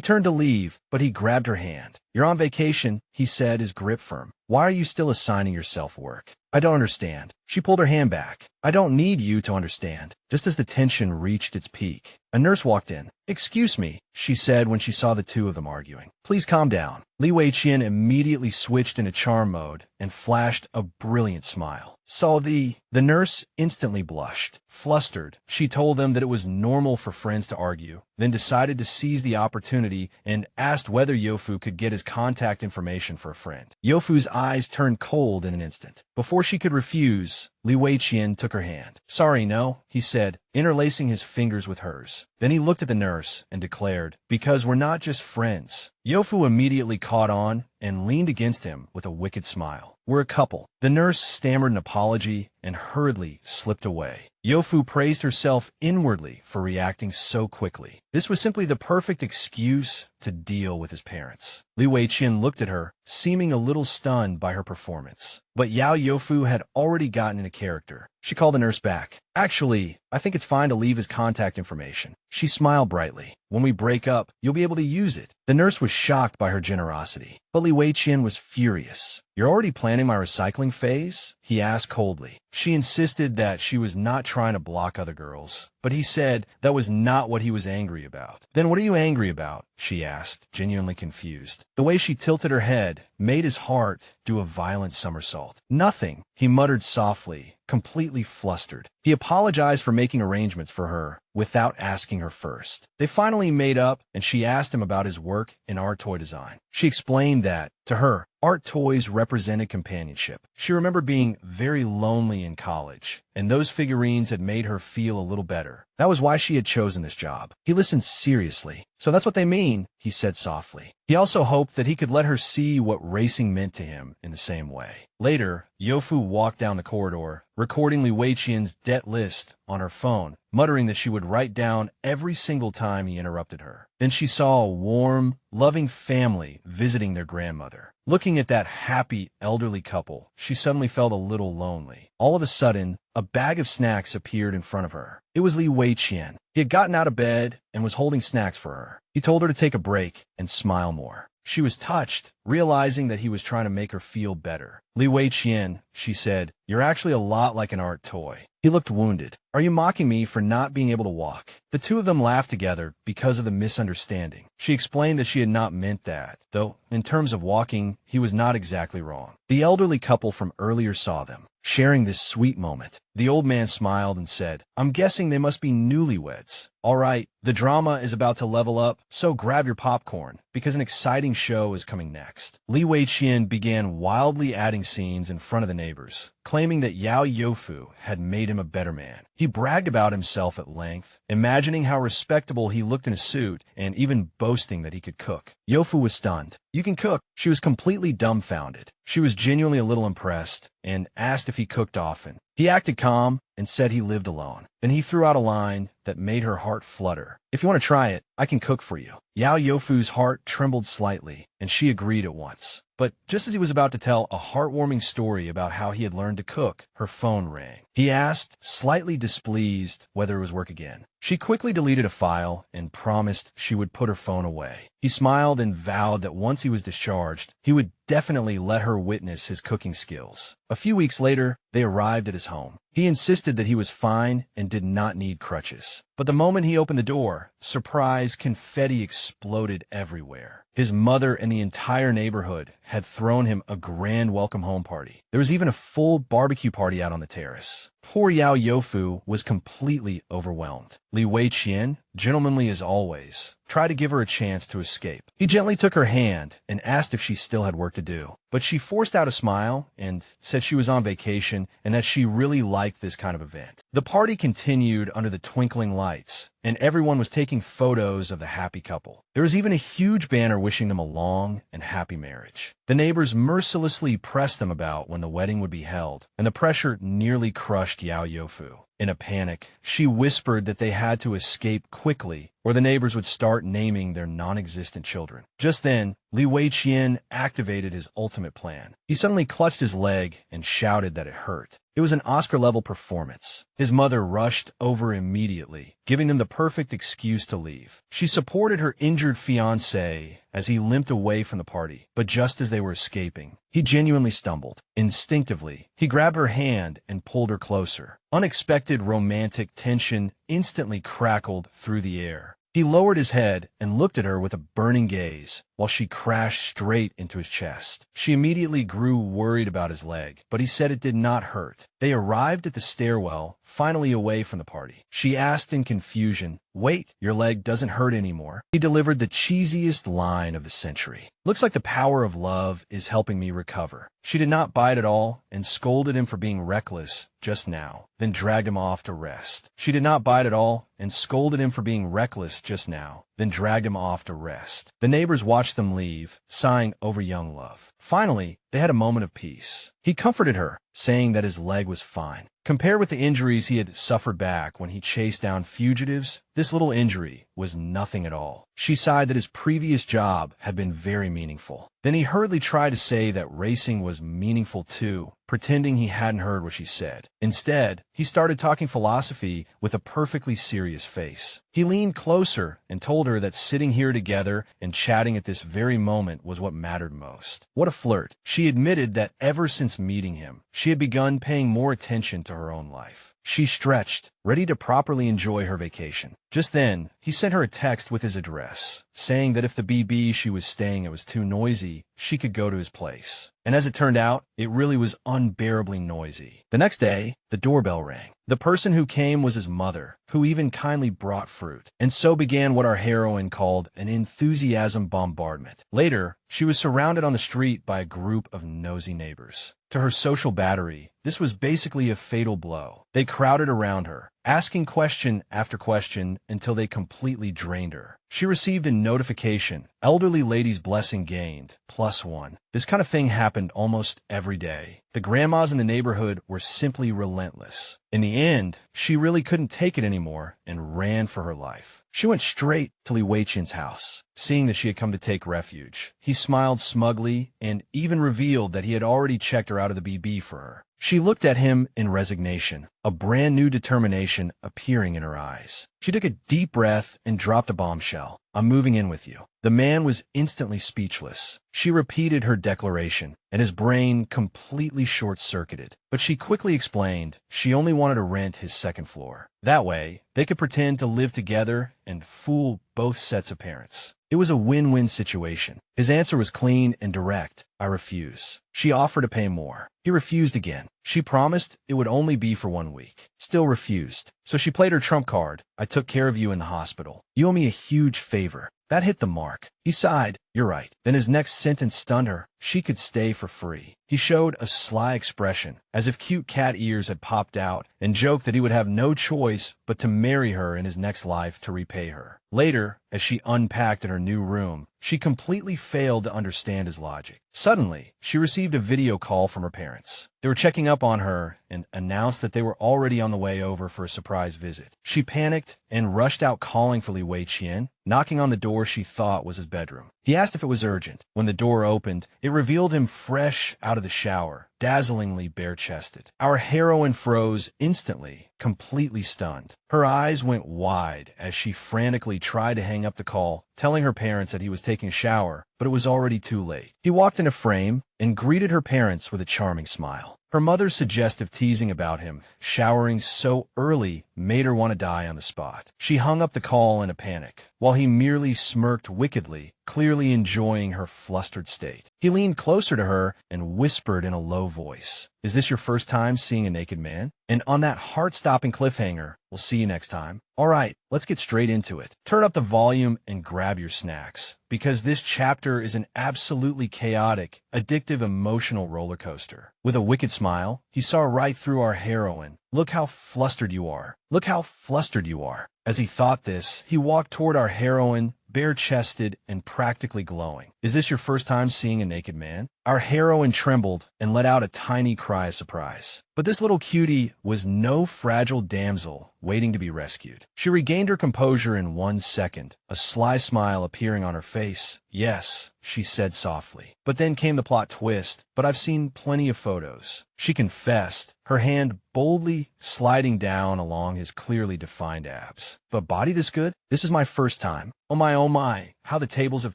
turned to leave, but he grabbed her hand. You're on vacation, he said, his grip firm. Why are you still assigning yourself work? I don't understand. She pulled her hand back. I don't need you to understand. Just as the tension reached its peak, a nurse walked in. Excuse me, she said when she saw the two of them arguing. Please calm down. Weiqian immediately switched into charm mode and flashed a brilliant smile. So the nurse instantly blushed. Flustered, she told them that it was normal for friends to argue, then decided to seize the opportunity and asked whether Youfu could get his contact information for a friend. Youfu's eyes turned cold in an instant. Before she could refuse, Weiqian took her hand. Sorry, no, he said, interlacing his fingers with hers. Then he looked at the nurse and declared, because we're not just friends. Youfu immediately caught on and leaned against him with a wicked smile. We're a couple. The nurse stammered an apology and hurriedly slipped away. Youfu praised herself inwardly for reacting so quickly. This was simply the perfect excuse to deal with his parents. Weiqian looked at her, seeming a little stunned by her performance. But Yao Youfu had already gotten into character. She called the nurse back. Actually, I think it's fine to leave his contact information. She smiled brightly. When we break up, you'll be able to use it. The nurse was shocked by her generosity, but Weiqian was furious. You're already planning my recycling phase? He asked coldly. She insisted that she was not trying to block other girls, but he said that was not what he was angry about. Then what are you angry about? She asked, genuinely confused. The way she tilted her head made his heart do a violent somersault. Nothing, he muttered softly, completely flustered. He apologized for making arrangements for her without asking her first. They finally made up, and she asked him about his work in art toy design. She explained that, to her, art toys represented companionship. She remembered being very lonely in college, and those figurines had made her feel a little better. That was why she had chosen this job. He listened seriously. So that's what they mean, he said softly. He also hoped that he could let her see what racing meant to him in the same way. Later, Youfu walked down the corridor, recording Weiqian's debt list on her phone, muttering that she would write down every single time he interrupted her. Then she saw a warm, loving family visiting their grandmother. Looking at that happy, elderly couple, she suddenly felt a little lonely. All of a sudden, a bag of snacks appeared in front of her. It was Weiqian. He had gotten out of bed and was holding snacks for her. He told her to take a break and smile more. She was touched, realizing that he was trying to make her feel better. Weiqian, she said, you're actually a lot like an art toy. He looked wounded. Are you mocking me for not being able to walk? The two of them laughed together because of the misunderstanding. She explained that she had not meant that, though, in terms of walking, he was not exactly wrong. The elderly couple from earlier saw them, sharing this sweet moment. The old man smiled and said, I'm guessing they must be newlyweds. All right, the drama is about to level up, so grab your popcorn, because an exciting show is coming next. Weiqian began wildly adding scenes in front of the neighbors, claiming that Yao Youfu had made him a better man. He bragged about himself at length, imagining how respectable he looked in a suit, and even boasting that he could cook. Youfu was stunned. You can cook? She was completely dumbfounded. She was genuinely a little impressed, and asked if he cooked often. He acted calm and said he lived alone. Then he threw out a line that made her heart flutter. If you want to try it, I can cook for you. Yao Youfu's heart trembled slightly, and she agreed at once. But just as he was about to tell a heartwarming story about how he had learned to cook, her phone rang. He asked, slightly displeased, whether it was work again. She quickly deleted a file and promised she would put her phone away. He smiled and vowed that once he was discharged, he would definitely let her witness his cooking skills. A few weeks later, they arrived at his home. He insisted that he was fine and did not need crutches. But the moment he opened the door, surprise confetti exploded everywhere. His mother and the entire neighborhood had thrown him a grand welcome home party. There was even a full barbecue party out on the terrace. Poor Yao Youfu was completely overwhelmed. Li Weiqian, gentlemanly as always, tried to give her a chance to escape. He gently took her hand and asked if she still had work to do. But she forced out a smile and said she was on vacation and that she really liked this kind of event. The party continued under the twinkling lights, and everyone was taking photos of the happy couple. There was even a huge banner wishing them a long and happy marriage. The neighbors mercilessly pressed them about when the wedding would be held, and the pressure nearly crushed Yao Youfu. In a panic, she whispered that they had to escape quickly, or the neighbors would start naming their non-existent children. Just then, Li Weiqian activated his ultimate plan. He suddenly clutched his leg and shouted that it hurt. It was an Oscar-level performance. His mother rushed over immediately, giving them the perfect excuse to leave. She supported her injured fiancé as he limped away from the party, but just as they were escaping, he genuinely stumbled. Instinctively, he grabbed her hand and pulled her closer. Unexpected romantic tension instantly crackled through the air. He lowered his head and looked at her with a burning gaze, while she crashed straight into his chest. She immediately grew worried about his leg, but he said it did not hurt. They arrived at the stairwell, finally away from the party. She asked in confusion, "Wait, your leg doesn't hurt anymore." He delivered the cheesiest line of the century. "Looks like the power of love is helping me recover." She did not bite at all and scolded him for being reckless just now, then dragged him off to rest. She did not bite at all and scolded him for being reckless just now, then dragged him off to rest. The neighbors watched them leave, sighing over young love. Finally, they had a moment of peace. He comforted her, saying that his leg was fine. Compared with the injuries he had suffered back when he chased down fugitives, this little injury was nothing at all. She sighed that his previous job had been very meaningful. Then he hurriedly tried to say that racing was meaningful too, pretending he hadn't heard what she said. Instead, he started talking philosophy with a perfectly serious face. He leaned closer and told her that sitting here together and chatting at this very moment was what mattered most. What a flirt. She admitted that ever since meeting him, she had begun paying more attention to her own life. She stretched, ready to properly enjoy her vacation. Just then, he sent her a text with his address, saying that if the BB she was staying at was too noisy, she could go to his place. And as it turned out, it really was unbearably noisy. The next day, the doorbell rang. The person who came was his mother, who even kindly brought fruit. And so began what our heroine called an enthusiasm bombardment. Later, she was surrounded on the street by a group of nosy neighbors. To her social battery, this was basically a fatal blow. They crowded around her, asking question after question until they completely drained her. She received a notification, "Elderly lady's blessing gained, +1." This kind of thing happened almost every day. The grandmas in the neighborhood were simply relentless. In the end, she really couldn't take it anymore and ran for her life. She went straight to Li Weiqian's house, seeing that she had come to take refuge. He smiled smugly and even revealed that he had already checked her out of the BB for her. She looked at him in resignation, a brand new determination appearing in her eyes. She took a deep breath and dropped a bombshell. "I'm moving in with you." The man was instantly speechless. She repeated her declaration, and his brain completely short-circuited. But she quickly explained she only wanted to rent his second floor. That way, they could pretend to live together and fool both sets of parents. It was a win-win situation. His answer was clean and direct. "I refuse." She offered to pay more. He refused again. She promised it would only be for 1 week. Still refused. So she played her trump card. "I took care of you in the hospital. You owe me a huge favor." That hit the mark. He sighed. "You're right." Then his next sentence stunned her. She could stay for free. He showed a sly expression, as if cute cat ears had popped out, and joked that he would have no choice but to marry her in his next life to repay her. Later, as she unpacked in her new room, she completely failed to understand his logic. Suddenly, she received a video call from her parents. They were checking up on her and announced that they were already on the way over for a surprise visit. She panicked and rushed out calling for Li Weiqian, knocking on the door she thought was his bedroom. He asked if it was urgent. When the door opened, it revealed him fresh out of the shower, dazzlingly bare-chested. Our heroine froze instantly, completely stunned. Her eyes went wide as she frantically tried to hang up the call, telling her parents that he was taking a shower, but it was already too late. He walked in a frame and greeted her parents with a charming smile. Her mother's suggestive teasing about him showering so early made her want to die on the spot. She hung up the call in a panic, while he merely smirked wickedly, clearly enjoying her flustered state. He leaned closer to her and whispered in a low voice, "Is this your first time seeing a naked man?" And on that heart-stopping cliffhanger, we'll see you next time. All right, let's get straight into it. Turn up the volume and grab your snacks, because this chapter is an absolutely chaotic, addictive, emotional roller coaster. With a wicked smile, he saw right through our heroine. "Look how flustered you are. Look how flustered you are." As he thought this, he walked toward our heroine, bare-chested and practically glowing. "Is this your first time seeing a naked man?" Our heroine trembled and let out a tiny cry of surprise. But this little cutie was no fragile damsel waiting to be rescued. She regained her composure in 1 second, a sly smile appearing on her face. "Yes," she said softly. But then came the plot twist. "But I've seen plenty of photos," she confessed, her hand boldly sliding down along his clearly defined abs. "But body this good? This is my first time. Oh my, how the tables have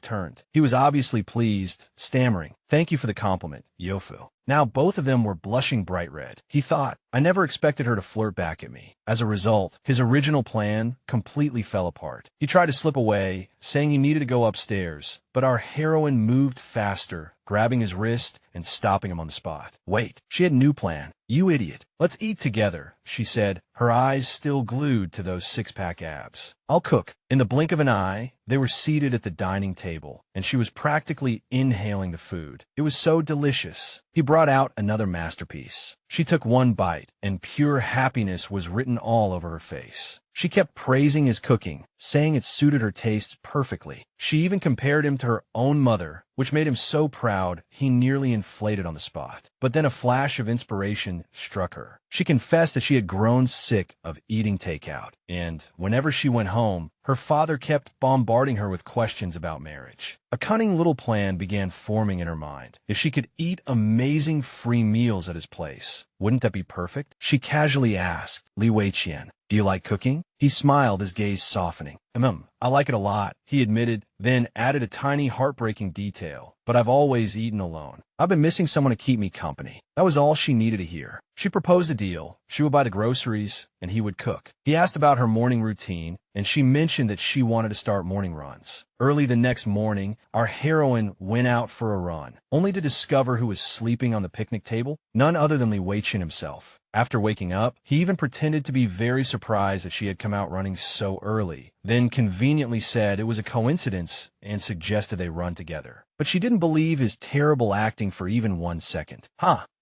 turned." He was obviously pleased, stammering, "Thank you for the compliment, Youfu." Now both of them were blushing bright red. He thought, I never expected her to flirt back at me. As a result, his original plan completely fell apart. He tried to slip away, saying he needed to go upstairs, but our heroine moved faster, grabbing his wrist and stopping him on the spot. "Wait," she had a new plan. "You idiot. Let's eat together," she said, her eyes still glued to those six-pack abs. "I'll cook." In the blink of an eye, they were seated at the dining table, and she was practically inhaling the food. It was so delicious. He brought out another masterpiece. She took one bite, and pure happiness was written all over her face. She kept praising his cooking, saying it suited her tastes perfectly. She even compared him to her own mother, which made him so proud he nearly inflated on the spot. But then a flash of inspiration struck her. She confessed that she had grown sick of eating takeout, and whenever she went home, her father kept bombarding her with questions about marriage. A cunning little plan began forming in her mind. If she could eat amazing free meals at his place, wouldn't that be perfect? She casually asked, Weiqian, "Do you like cooking?" He smiled, his gaze softening. I like it a lot," he admitted, then added a tiny heartbreaking detail. "But I've always eaten alone. I've been missing someone to keep me company." That was all she needed to hear. She proposed a deal. She would buy the groceries, and he would cook. He asked about her morning routine, and she mentioned that she wanted to start morning runs. Early the next morning, our heroine went out for a run, only to discover who was sleeping on the picnic table, none other than Weiqian himself. After waking up, he even pretended to be very surprised that she had come out running so early, then conveniently said it was a coincidence and suggested they run together. But she didn't believe his terrible acting for even 1 second.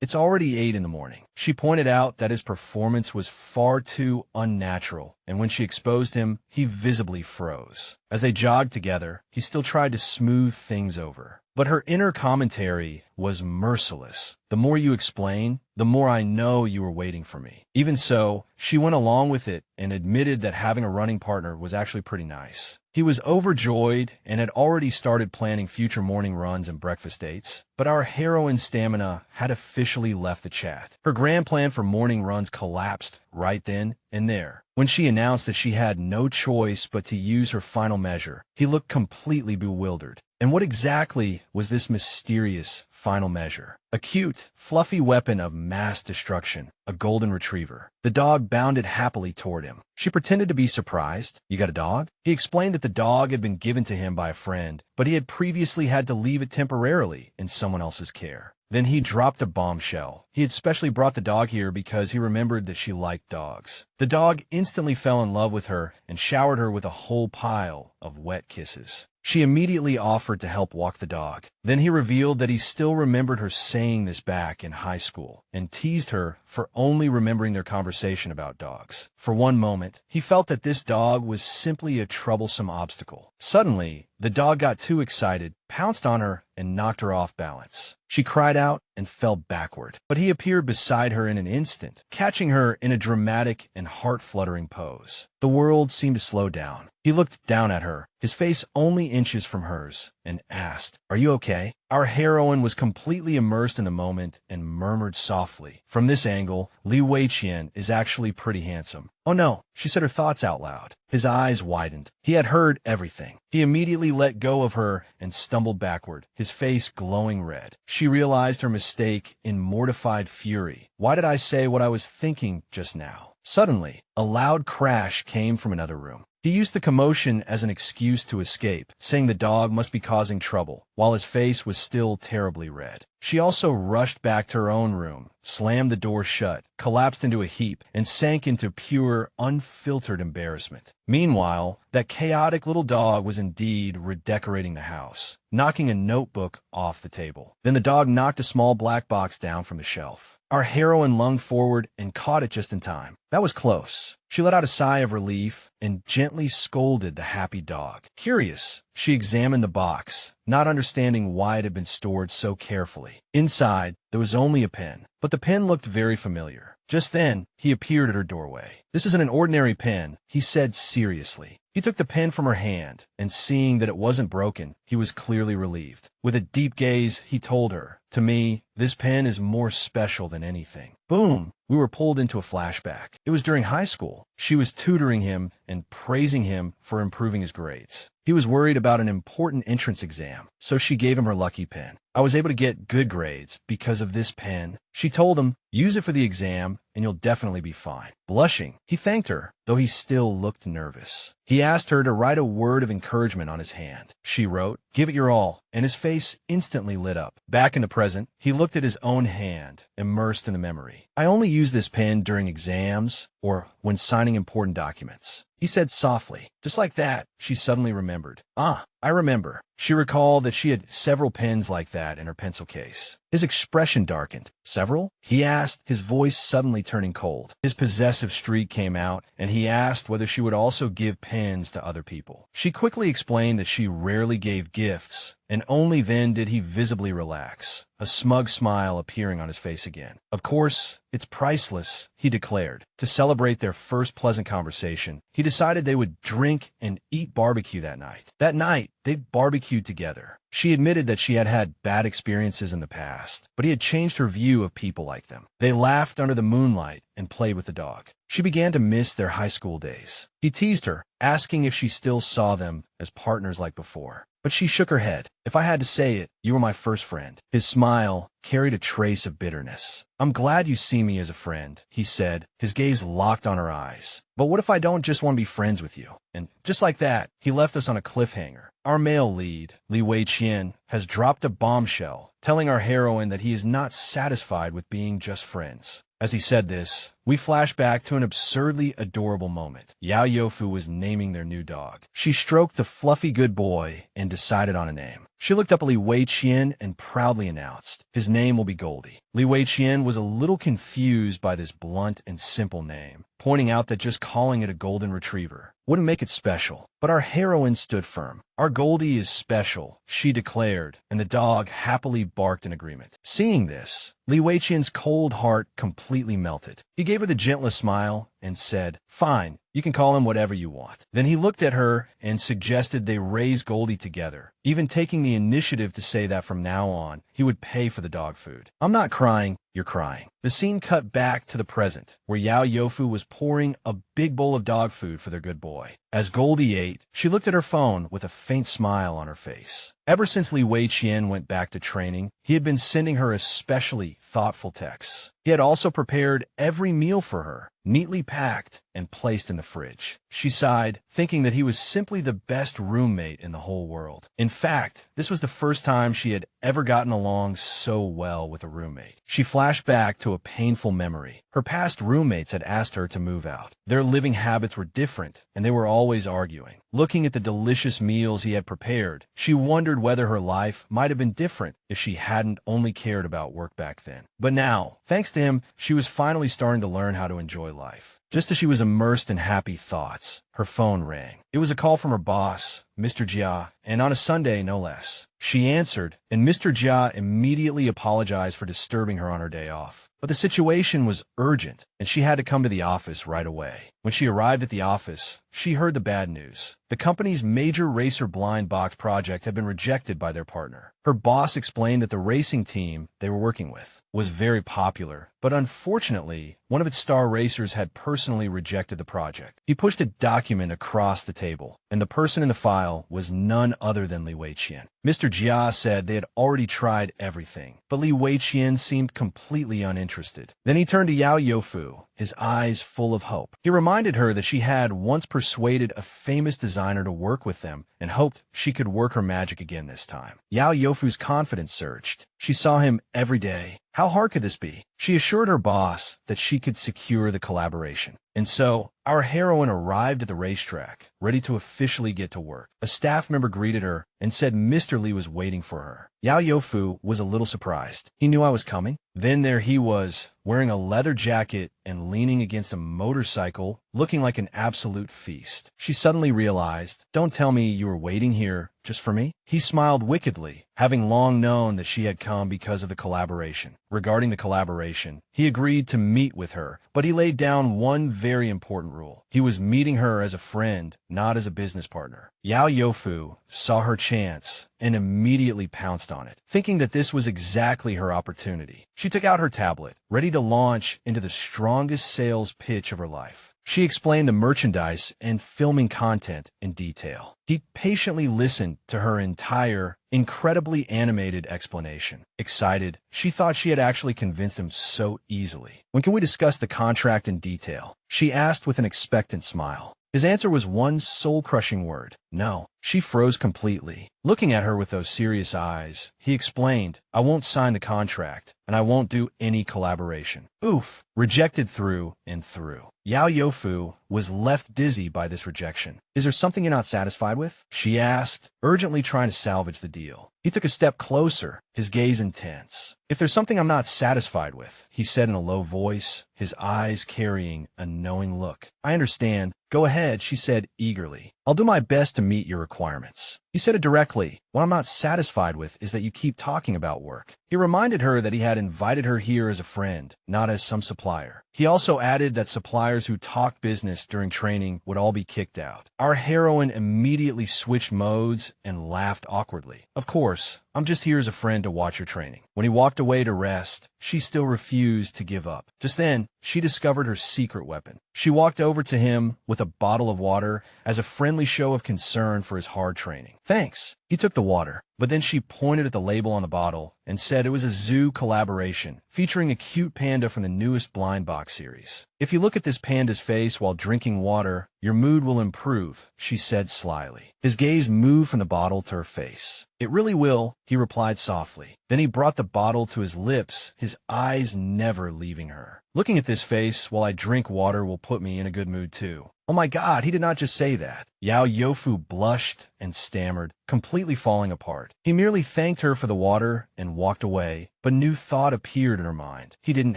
It's already 8 in the morning. She pointed out that his performance was far too unnatural, and when she exposed him, he visibly froze. As they jogged together, he still tried to smooth things over. But her inner commentary was merciless. "The more you explain, the more I know you were waiting for me." Even so, she went along with it and admitted that having a running partner was actually pretty nice. He was overjoyed and had already started planning future morning runs and breakfast dates. But our heroine's stamina had officially left the chat. Her grand plan for morning runs collapsed right then and there. When she announced that she had no choice but to use her final measure, he looked completely bewildered. And what exactly was this mysterious final measure? A cute, fluffy weapon of mass destruction, a golden retriever. The dog bounded happily toward him. She pretended to be surprised. "You got a dog?" He explained that the dog had been given to him by a friend, but he had previously had to leave it temporarily in someone else's care. Then he dropped a bombshell. He had specially brought the dog here because he remembered that she liked dogs. The dog instantly fell in love with her and showered her with a whole pile of wet kisses. She immediately offered to help walk the dog. Then he revealed that he still remembered her saying this back in high school and teased her for only remembering their conversation about dogs. For one moment, he felt that this dog was simply a troublesome obstacle. Suddenly, the dog got too excited, pounced on her, and knocked her off balance. She cried out and fell backward, but he appeared beside her in an instant, catching her in a dramatic and heart-fluttering pose. The world seemed to slow down. He looked down at her, his face only inches from hers, and asked, "Are you okay?" Our heroine was completely immersed in the moment and murmured softly, "From this angle, Weiqian is actually pretty handsome." "Oh no," she said her thoughts out loud. His eyes widened. He had heard everything. He immediately let go of her and stumbled backward, his face glowing red. She realized her mistake in mortified fury. "Why did I say what I was thinking just now?" Suddenly, a loud crash came from another room. He used the commotion as an excuse to escape, saying the dog must be causing trouble, while his face was still terribly red. She also rushed back to her own room, slammed the door shut, collapsed into a heap, and sank into pure, unfiltered embarrassment. Meanwhile, that chaotic little dog was indeed redecorating the house, knocking a notebook off the table. Then the dog knocked a small black box down from the shelf. Our heroine lunged forward and caught it just in time. That was close. She let out a sigh of relief and gently scolded the happy dog. Curious, she examined the box, not understanding why it had been stored so carefully. Inside, there was only a pen, but the pen looked very familiar. Just then, he appeared at her doorway. "This isn't an ordinary pen," he said seriously. He took the pen from her hand, and seeing that it wasn't broken, he was clearly relieved. With a deep gaze, he told her, "To me, this pen is more special than anything." Boom! We were pulled into a flashback. It was during high school. She was tutoring him and praising him for improving his grades. He was worried about an important entrance exam, so she gave him her lucky pen. "I was able to get good grades because of this pen." She told him, "Use it for the exam, and you'll definitely be fine." Blushing, he thanked her, though he still looked nervous. He asked her to write a word of encouragement on his hand. She wrote, "Give it your all," and his face instantly lit up. Back in the present, he looked at his own hand, immersed in the memory. "I only use this pen during exams or when signing important documents," he said softly. Just like that, she suddenly remembered. "Ah, I remember." She recalled that she had several pens like that in her pencil case. His expression darkened. "Several?" he asked, his voice suddenly turning cold. His possessive streak came out, and he asked whether she would also give pens to other people. She quickly explained that she rarely gave gifts, and only then did he visibly relax, a smug smile appearing on his face again. "Of course, it's priceless," he declared. To celebrate their first pleasant conversation, he decided they would drink and eat barbecue that night. That night, they barbecued together. She admitted that she had had bad experiences in the past, but he had changed her view of people like them. They laughed under the moonlight and played with the dog. She began to miss their high school days. He teased her, asking if she still saw them as partners like before. But she shook her head. "If I had to say it, you were my first friend." His smile carried a trace of bitterness. "I'm glad you see me as a friend," he said, his gaze locked on her eyes. "But what if I don't just want to be friends with you?" And just like that, he left us on a cliffhanger. Our male lead, Weiqian, has dropped a bombshell, telling our heroine that he is not satisfied with being just friends. As he said this, we flash back to an absurdly adorable moment. Yao Youfu was naming their new dog. She stroked the fluffy good boy and decided on a name. She looked up at Weiqian and proudly announced, "His name will be Goldie." Weiqian was a little confused by this blunt and simple name, pointing out that just calling it a golden retriever wouldn't make it special. But our heroine stood firm. "Our Goldie is special," she declared, and the dog happily barked in agreement. Seeing this, Weiqian's cold heart completely melted. He gave her the gentlest smile and said, "Fine, you can call him whatever you want." Then he looked at her and suggested they raise Goldie together, even taking the initiative to say that from now on, he would pay for the dog food. "I'm not crying, you're crying." The scene cut back to the present, where Yao Youfu was pouring a big bowl of dog food for their good boy. As Goldie ate, she looked at her phone with a faint smile on her face. Ever since Weiqian went back to training, he had been sending her especially thoughtful texts. He had also prepared every meal for her, neatly packed and placed in the fridge. She sighed, thinking that he was simply the best roommate in the whole world. In fact, this was the first time she had ever gotten along so well with a roommate. She flashed back to a painful memory. Her past roommates had asked her to move out. Their living habits were different, and they were always arguing. Looking at the delicious meals he had prepared, she wondered whether her life might have been different if she hadn't only cared about work back then. But now, thanks to him, she was finally starting to learn how to enjoy life. Just as she was immersed in happy thoughts, her phone rang. It was a call from her boss, Mr. Jia, and on a Sunday, no less. She answered, and Mr. Jia immediately apologized for disturbing her on her day off. But the situation was urgent, and she had to come to the office right away. When she arrived at the office, she heard the bad news. The company's major racer blind box project had been rejected by their partner. Her boss explained that the racing team they were working with was very popular, but unfortunately, one of its star racers had personally rejected the project. He pushed a document across the table, and the person in the file was none other than Weiqian. Mr. Jia said they had already tried everything, but Li Weiqian seemed completely uninterested. Then he turned to Yao Youfu, his eyes full of hope. He reminded her that she had once persuaded a famous designer to work with them and hoped she could work her magic again this time. Yao Youfu's confidence surged. She saw him every day. How hard could this be? She assured her boss that she could secure the collaboration. And so, our heroine arrived at the racetrack, ready to officially get to work. A staff member greeted her and said Mr. Li was waiting for her. Yao Youfu was a little surprised. He knew I was coming. Then there he was, wearing a leather jacket and leaning against a motorcycle, looking like an absolute feast. She suddenly realized, "Don't tell me you were waiting here just for me?" He smiled wickedly, having long known that she had come because of the collaboration. Regarding the collaboration, he agreed to meet with her, but he laid down one very important rule. He was meeting her as a friend, not as a business partner. Yao Youfu saw her chance and immediately pounced on it, thinking that this was exactly her opportunity. She took out her tablet, ready to launch into the strongest sales pitch of her life. She explained the merchandise and filming content in detail. He patiently listened to her entire, incredibly animated explanation. Excited, she thought she had actually convinced him so easily. "When can we discuss the contract in detail?" she asked with an expectant smile. His answer was one soul-crushing word: no. She froze completely. Looking at her with those serious eyes, he explained, "I won't sign the contract, and I won't do any collaboration." Oof! Rejected through and through. Yao Youfu was left dizzy by this rejection. "Is there something you're not satisfied with?" she asked, urgently trying to salvage the deal. He took a step closer, his gaze intense. "If there's something I'm not satisfied with," he said in a low voice, his eyes carrying a knowing look. "I understand. Go ahead," she said eagerly. "I'll do my best to meet your requirements." He said it directly. "What I'm not satisfied with is that you keep talking about work." He reminded her that he had invited her here as a friend, not as some supplier. He also added that suppliers who talked business during training would all be kicked out. Our heroine immediately switched modes and laughed awkwardly. "Of course, I'm just here as a friend to watch your training." When he walked away to rest, she still refused to give up. Just then, she discovered her secret weapon. She walked over to him with a bottle of water as a friendly show of concern for his hard training. "Thanks." He took the water, but then she pointed at the label on the bottle and said it was a zoo collaboration featuring a cute panda from the newest blind box series. "If you look at this panda's face while drinking water, your mood will improve," she said slyly. His gaze moved from the bottle to her face. "It really will," he replied softly. Then he brought the bottle to his lips, his eyes never leaving her. "Looking at this face while I drink water will put me in a good mood too." Oh my God, he did not just say that. Yao Youfu blushed and stammered, completely falling apart. He merely thanked her for the water and walked away, but a new thought appeared in her mind. He didn't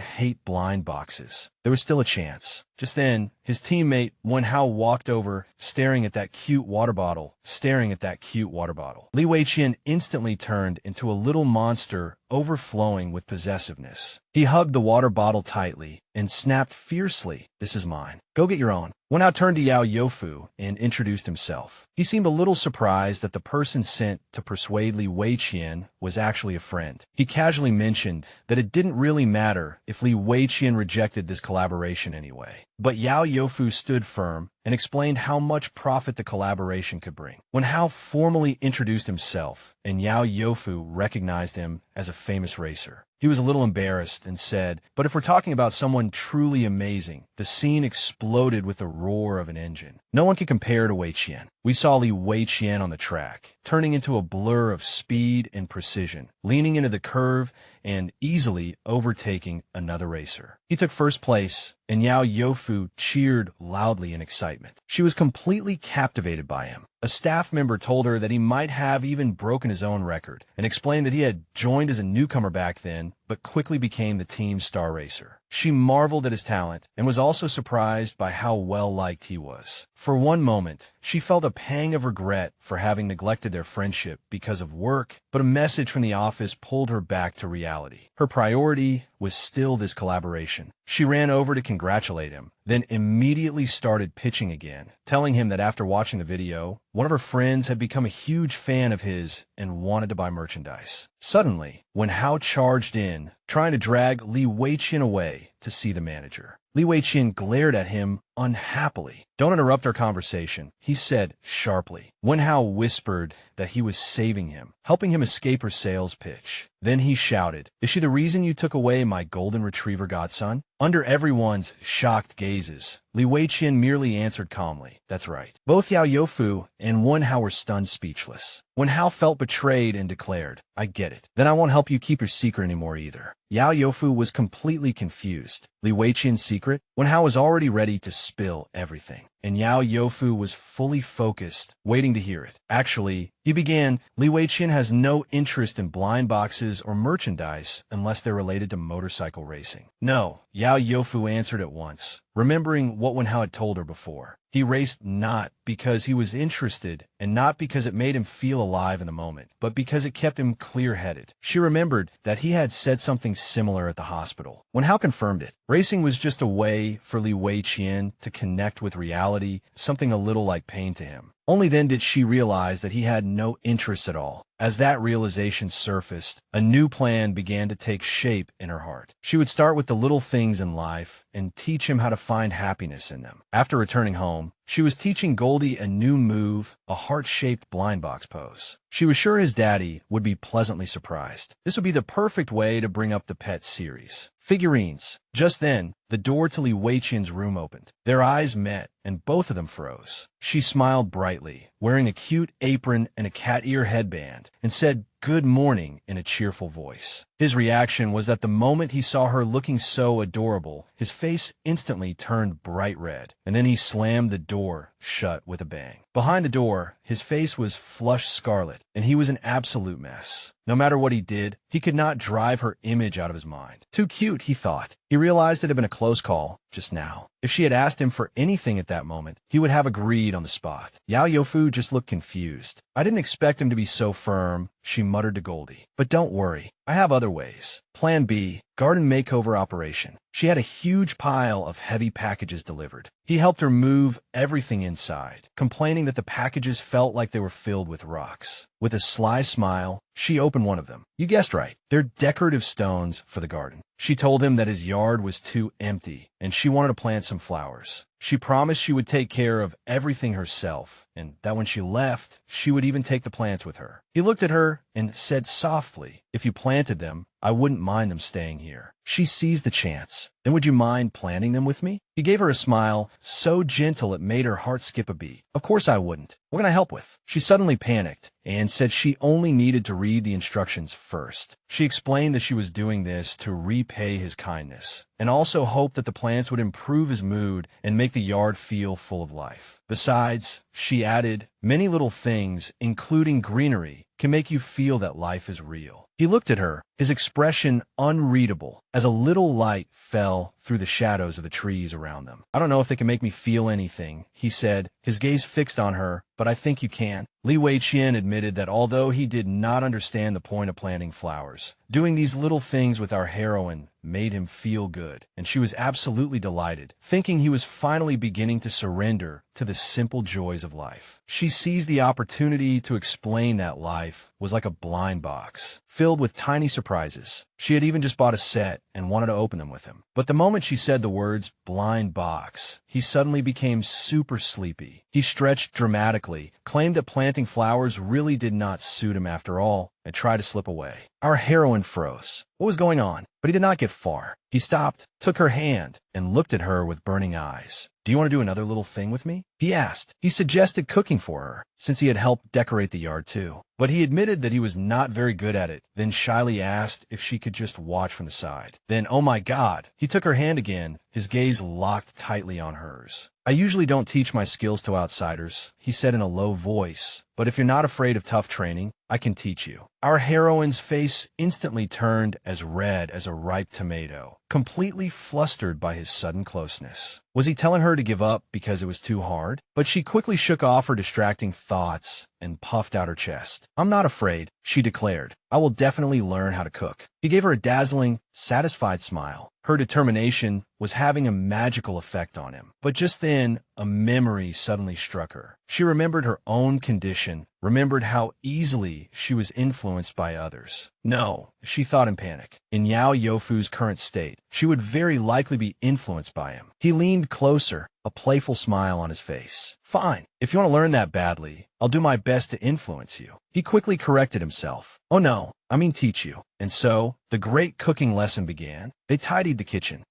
hate blind boxes. There was still a chance. Just then, his teammate Wenhao walked over, staring at that cute water bottle. Li Weiqian instantly turned into a little monster overflowing with possessiveness. He hugged the water bottle tightly and snapped fiercely, "This is mine. Go get your own." Wenhao turned to Yao Youfu and introduced himself. He seemed a little surprised that the person sent to persuade Li Weiqian was actually a friend. He casually mentioned that it didn't really matter if Li Weiqian rejected this collaboration anyway. But Yao Youfu stood firm and explained how much profit the collaboration could bring. Wenhao formally introduced himself, and Yao Youfu recognized him as a famous racer. He was a little embarrassed and said, "But if we're talking about someone truly amazing," the scene exploded with the roar of an engine. No one can compare to Weiqian. We saw Li Weiqian on the track, turning into a blur of speed and precision, leaning into the curve and easily overtaking another racer. He took first place, and Yao Youfu cheered loudly in excitement. She was completely captivated by him. A staff member told her that he might have even broken his own record, and explained that he had joined as a newcomer back then, but quickly became the team's star racer. She marveled at his talent, and was also surprised by how well-liked he was. For one moment, she felt a pang of regret for having neglected their friendship because of work, but a message from the office pulled her back to reality. Her priority was still this collaboration. She ran over to congratulate him, then immediately started pitching again, telling him that after watching the video, one of her friends had become a huge fan of his and wanted to buy merchandise. Suddenly, Wenhao charged in, trying to drag Li Weiqian away to see the manager. Li Weiqian glared at him, unhappily. Don't interrupt our conversation, he said sharply. Wenhao whispered that he was saving him, helping him escape her sales pitch. Then he shouted, "Is she the reason you took away my golden retriever godson?" Under everyone's shocked gazes, Weiqian merely answered calmly, "That's right." Both Yao Youfu and Wenhao were stunned speechless. Wenhao felt betrayed and declared, "I get it. Then I won't help you keep your secret anymore either." Yao Youfu was completely confused. Weiqian's secret? Wenhao was already ready to spill everything, and Yao Youfu was fully focused, waiting to hear it. Actually, he began, Weiqian has no interest in blind boxes or merchandise unless they're related to motorcycle racing. No, Yao Youfu answered at once, remembering what Wenhao had told her before. He raced not because he was interested and not because it made him feel alive in the moment, but because it kept him clear-headed. She remembered that he had said something similar at the hospital. Wenhao confirmed it. Racing was just a way for Weiqian to connect with reality, something a little like pain to him. Only then did she realize that he had no interest at all. As that realization surfaced, a new plan began to take shape in her heart. She would start with the little things in life and teach him how to find happiness in them. After returning home, she was teaching Goldie a new move, a heart-shaped blind box pose. She was sure his daddy would be pleasantly surprised. This would be the perfect way to bring up the pet series. Figurines. Just then, the door to Weiqian's room opened. Their eyes met, and both of them froze. She smiled brightly, wearing a cute apron and a cat ear headband, and said, "Good morning," in a cheerful voice. His reaction was that the moment he saw her looking so adorable, his face instantly turned bright red, and then he slammed the door shut with a bang. Behind the door, his face was flushed scarlet, and he was an absolute mess. No matter what he did, he could not drive her image out of his mind. Too cute, he thought. He realized it had been a close call just now. If she had asked him for anything at that moment, he would have agreed on the spot. Yao Youfu just looked confused. "I didn't expect him to be so firm," she muttered to Goldie. "But don't worry, I have other ways." Plan B, garden makeover operation. She had a huge pile of heavy packages delivered. He helped her move everything inside, complaining that the packages felt like they were filled with rocks. With a sly smile, she opened one of them. "You guessed right. They're decorative stones for the garden." She told him that his yard was too empty, and she wanted to plant some flowers. She promised she would take care of everything herself, and that when she left, she would even take the plants with her. He looked at her and said softly, "If you planted them, I wouldn't mind them staying here." She seized the chance. "Then would you mind planting them with me?" He gave her a smile so gentle it made her heart skip a beat. "Of course I wouldn't. What can I help with?" She suddenly panicked and said she only needed to read the instructions first. She explained that she was doing this to repay his kindness, and also hoped that the plants would improve his mood and make the yard feel full of life. Besides, she added, many little things, including greenery, can make you feel that life is real. He looked at her, his expression unreadable, as a little light fell through the shadows of the trees around them. "I don't know if they can make me feel anything," he said, his gaze fixed on her, "but I think you can." Weiqian admitted that although he did not understand the point of planting flowers, doing these little things with our heroine made him feel good, and she was absolutely delighted, thinking he was finally beginning to surrender to the simple joys of life. She seized the opportunity to explain that life was like a blind box, filled with tiny surprises. She had even just bought a set and wanted to open them with him. But the moment she said the words blind box, he suddenly became super sleepy. He stretched dramatically, claimed that planting flowers really did not suit him after all, and tried to slip away. Our heroine froze. What was going on? But he did not get far. He stopped, took her hand, and looked at her with burning eyes. "Do you want to do another little thing with me?" he asked. He suggested cooking for her, since he had helped decorate the yard too. But he admitted that he was not very good at it, then shyly asked if she could just watch from the side. Then, oh my God, he took her hand again, his gaze locked tightly on hers. "I usually don't teach my skills to outsiders," he said in a low voice, "but if you're not afraid of tough training, I can teach you." Our heroine's face instantly turned as red as a ripe tomato, completely flustered by his sudden closeness. Was he telling her to give up because it was too hard? But she quickly shook off her distracting thoughts and puffed out her chest. "I'm not afraid," she declared. "I will definitely learn how to cook." He gave her a dazzling, satisfied smile. Her determination was having a magical effect on him. But just then, a memory suddenly struck her. She remembered her own condition remembered how easily she was influenced by others. No, she thought in panic. In Yao Youfu's current state, she would very likely be influenced by him. He leaned closer, a playful smile on his face. Fine, if you want to learn that badly, I'll do my best to influence you. He quickly corrected himself. Oh no, I mean teach you. And so, the great cooking lesson began. They tidied the kitchen,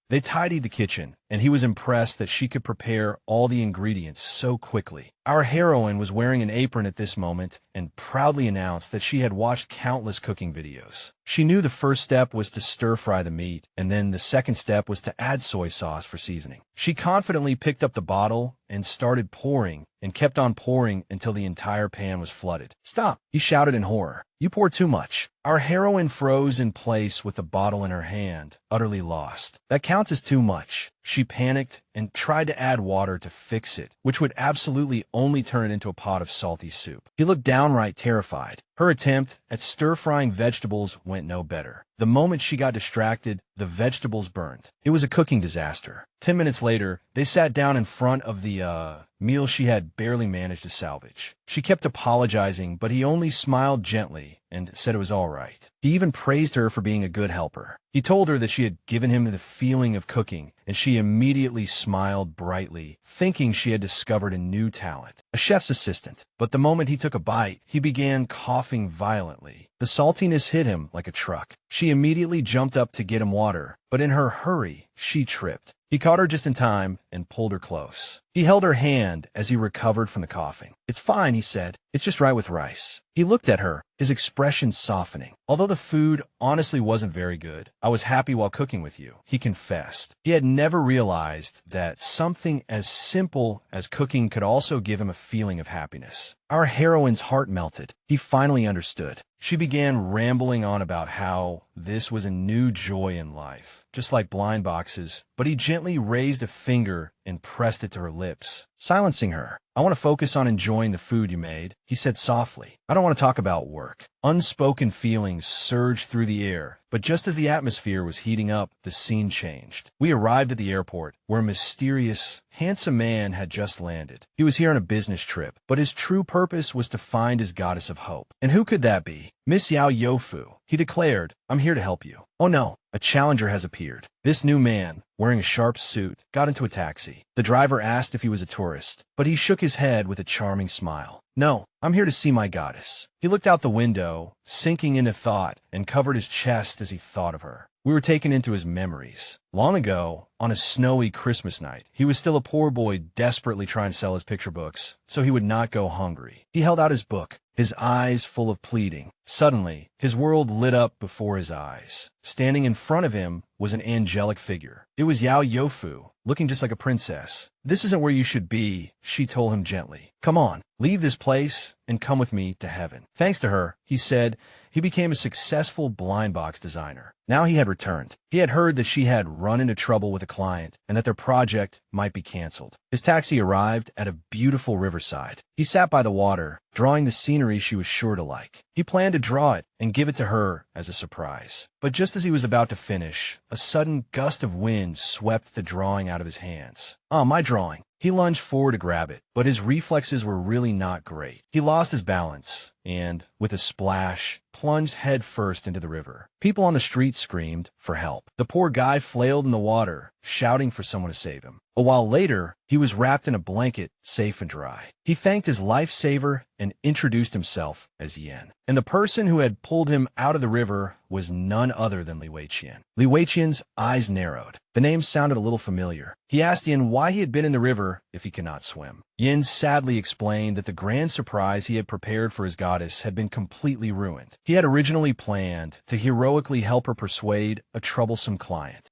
and he was impressed that she could prepare all the ingredients so quickly. Our heroine was wearing an apron at this moment and proudly announced that she had watched countless cooking videos. She knew the first step was to stir-fry the meat, and then the second step was to add soy sauce for seasoning. She confidently picked up the bottle and started pouring, and kept on pouring until the entire pan was flooded. Stop, he shouted in horror. You pour too much. Our heroine froze in place with the bottle in her hand, utterly lost. That counts as too much. She panicked and tried to add water to fix it, which would absolutely only turn it into a pot of salty soup. He looked downright terrified. Her attempt at stir-frying vegetables went no better. The moment she got distracted, the vegetables burned. It was a cooking disaster. 10 minutes later, they sat down in front of the, meal she had barely managed to salvage. She kept apologizing, but he only smiled gently and said it was all right. He even praised her for being a good helper. He told her that she had given him the feeling of cooking, and she immediately smiled brightly, thinking she had discovered a new talent, a chef's assistant. But the moment he took a bite, he began coughing violently. The saltiness hit him like a truck. She immediately jumped up to get him water, but in her hurry, she tripped. He caught her just in time and pulled her close. He held her hand as he recovered from the coughing. It's fine, he said. It's just right with rice. He looked at her, his expression softening. Although the food honestly wasn't very good, I was happy while cooking with you, he confessed. He had never realized that something as simple as cooking could also give him a feeling of happiness. Our heroine's heart melted. He finally understood. She began rambling on about how this was a new joy in life, just like blind boxes, but he gently raised a finger and pressed it to her lips, silencing her. I want to focus on enjoying the food you made, he said softly. I don't want to talk about work. Unspoken feelings surged through the air, but just as the atmosphere was heating up, the scene changed. We arrived at the airport, where a mysterious, handsome man had just landed. He was here on a business trip, but his true purpose was to find his goddess of hope. And who could that be? Miss Yao Youfu, he declared. I'm here to help you. Oh no, a challenger has appeared. This new man, wearing a sharp suit, got into a taxi. The driver asked if he was a tourist, but he shook his head with a charming smile. No, I'm here to see my goddess. He looked out the window, sinking into thought, and covered his chest as he thought of her. We were taken into his memories. Long ago, on a snowy Christmas night, he was still a poor boy desperately trying to sell his picture books, so he would not go hungry. He held out his book, his eyes full of pleading. Suddenly, his world lit up before his eyes. Standing in front of him was an angelic figure. It was Yao Youfu, looking just like a princess. This isn't where you should be, she told him gently. Come on, leave this place and come with me to heaven. Thanks to her, he said, he became a successful blind box designer. Now he had returned. He had heard that she had run into trouble with a client and that their project might be canceled. His taxi arrived at a beautiful riverside. He sat by the water, drawing the scenery she was sure to like. He planned to draw it and give it to her as a surprise. But just as he was about to finish, a sudden gust of wind swept the drawing out of his hands. My drawing. He lunged forward to grab it, but his reflexes were really not great. He lost his balance and, with a splash, plunged headfirst into the river. People on the street screamed for help. The poor guy flailed in the water, shouting for someone to save him. A while later, he was wrapped in a blanket, safe and dry. He thanked his lifesaver and introduced himself as Yen. And the person who had pulled him out of the river was none other than Weiqian. Weiqian's eyes narrowed. The name sounded a little familiar. He asked Yen why he had been in the river if he could not swim. Yen sadly explained that the grand surprise he had prepared for his goddess had been completely ruined. He had originally planned to heroically help her persuade a troublesome client.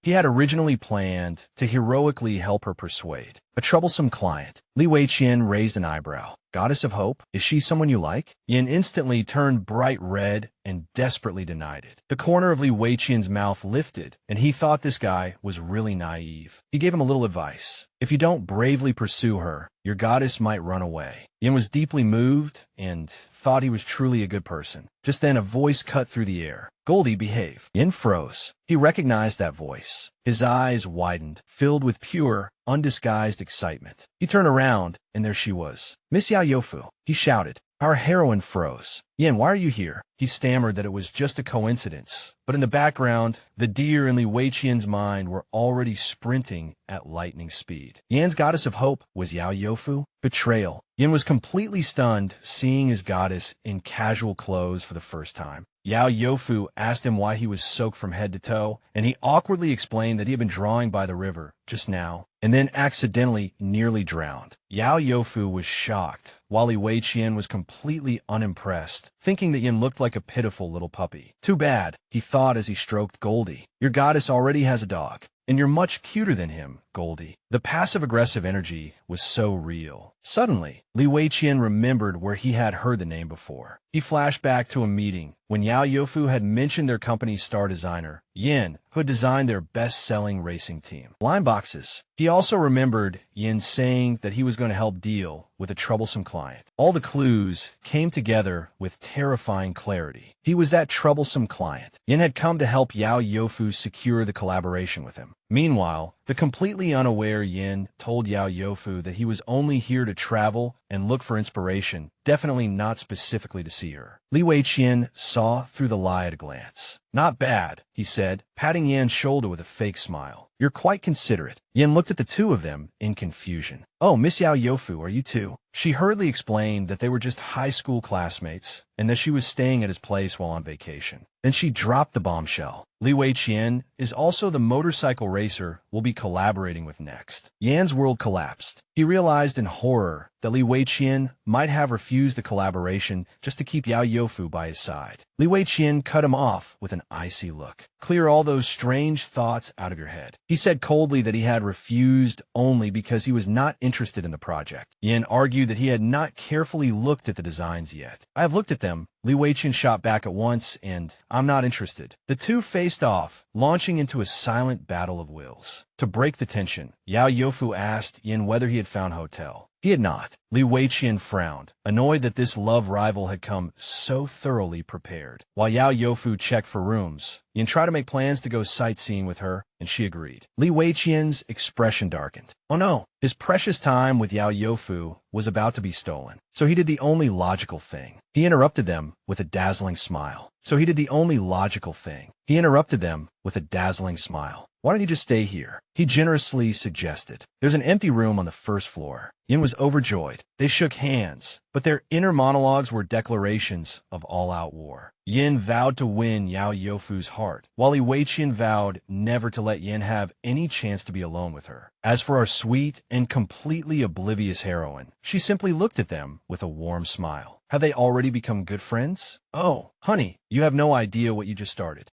Li Weiqian raised an eyebrow. Goddess of Hope? Is she someone you like? Yin instantly turned bright red and desperately denied it. The corner of Li Weiqian's mouth lifted, and he thought this guy was really naive. He gave him a little advice. If you don't bravely pursue her, your goddess might run away. Yin was deeply moved and thought he was truly a good person. Just then a voice cut through the air. Goldie, behave. Yin froze. He recognized that voice. His eyes widened, filled with pure, undisguised excitement. He turned around, and there she was. Miss Yao Youfu, he shouted. Our heroine froze. Yin, why are you here? He stammered that it was just a coincidence. But in the background, the deer in Li Weiqian's mind were already sprinting at lightning speed. Yan's goddess of hope was Yao Youfu. Betrayal. Yin was completely stunned seeing his goddess in casual clothes for the first time. Yao Youfu asked him why he was soaked from head to toe, and he awkwardly explained that he had been drawing by the river just now, and then accidentally nearly drowned. Yao Youfu was shocked, while Li Weiqian was completely unimpressed, thinking that Yin looked like a pitiful little puppy. Too bad, he thought as he stroked Goldie. Your goddess already has a dog, and you're much cuter than him, Goldie. The passive-aggressive energy was so real. Suddenly, Li Weiqian remembered where he had heard the name before. He flashed back to a meeting when Yao Youfu had mentioned their company's star designer, Yin, who had designed their best-selling racing team, Line Boxes. He also remembered Yin saying that he was going to help deal with a troublesome client. All the clues came together with terrifying clarity. He was that troublesome client. Yin had come to help Yao Youfu secure the collaboration with him. Meanwhile, the completely unaware Yin told Yao Youfu that he was only here to travel and look for inspiration, definitely not specifically to see her. Li Weiqian saw through the lie at a glance. Not bad, he said, patting Yan's shoulder with a fake smile. You're quite considerate. Yin looked at the two of them in confusion. Oh, Miss Yao Youfu, are you too? She hurriedly explained that they were just high school classmates and that she was staying at his place while on vacation. Then she dropped the bombshell. Li Weiqian is also the motorcycle racer we'll be collaborating with next. Yan's world collapsed. He realized in horror that Li Weiqian might have refused the collaboration just to keep Yao Youfu by his side. Li Weiqian cut him off with an icy look. Clear all those strange thoughts out of your head. He said coldly that he had refused only because he was not interested in the project. Yin argued that he had not carefully looked at the designs yet. I have looked at them. Li Weiqian shot back at once, and I'm not interested. The two faced off, launching into a silent battle of wills. To break the tension, Yao Youfu asked Yin whether he had found a hotel. He had not. Li Weiqian frowned, annoyed that this love rival had come so thoroughly prepared. While Yao Youfu checked for rooms, Yin tried to make plans to go sightseeing with her, and she agreed. Li Weiqian's expression darkened. Oh no, his precious time with Yao Youfu was about to be stolen. So he did the only logical thing. He interrupted them with a dazzling smile. Why don't you just stay here? He generously suggested. There's an empty room on the first floor. Yin was overjoyed. They shook hands, but their inner monologues were declarations of all-out war. Yin vowed to win Yao Youfu's heart, while Li Weiqian vowed never to let Yin have any chance to be alone with her. As for our sweet and completely oblivious heroine, she simply looked at them with a warm smile. Have they already become good friends? Oh, honey, you have no idea what you just started.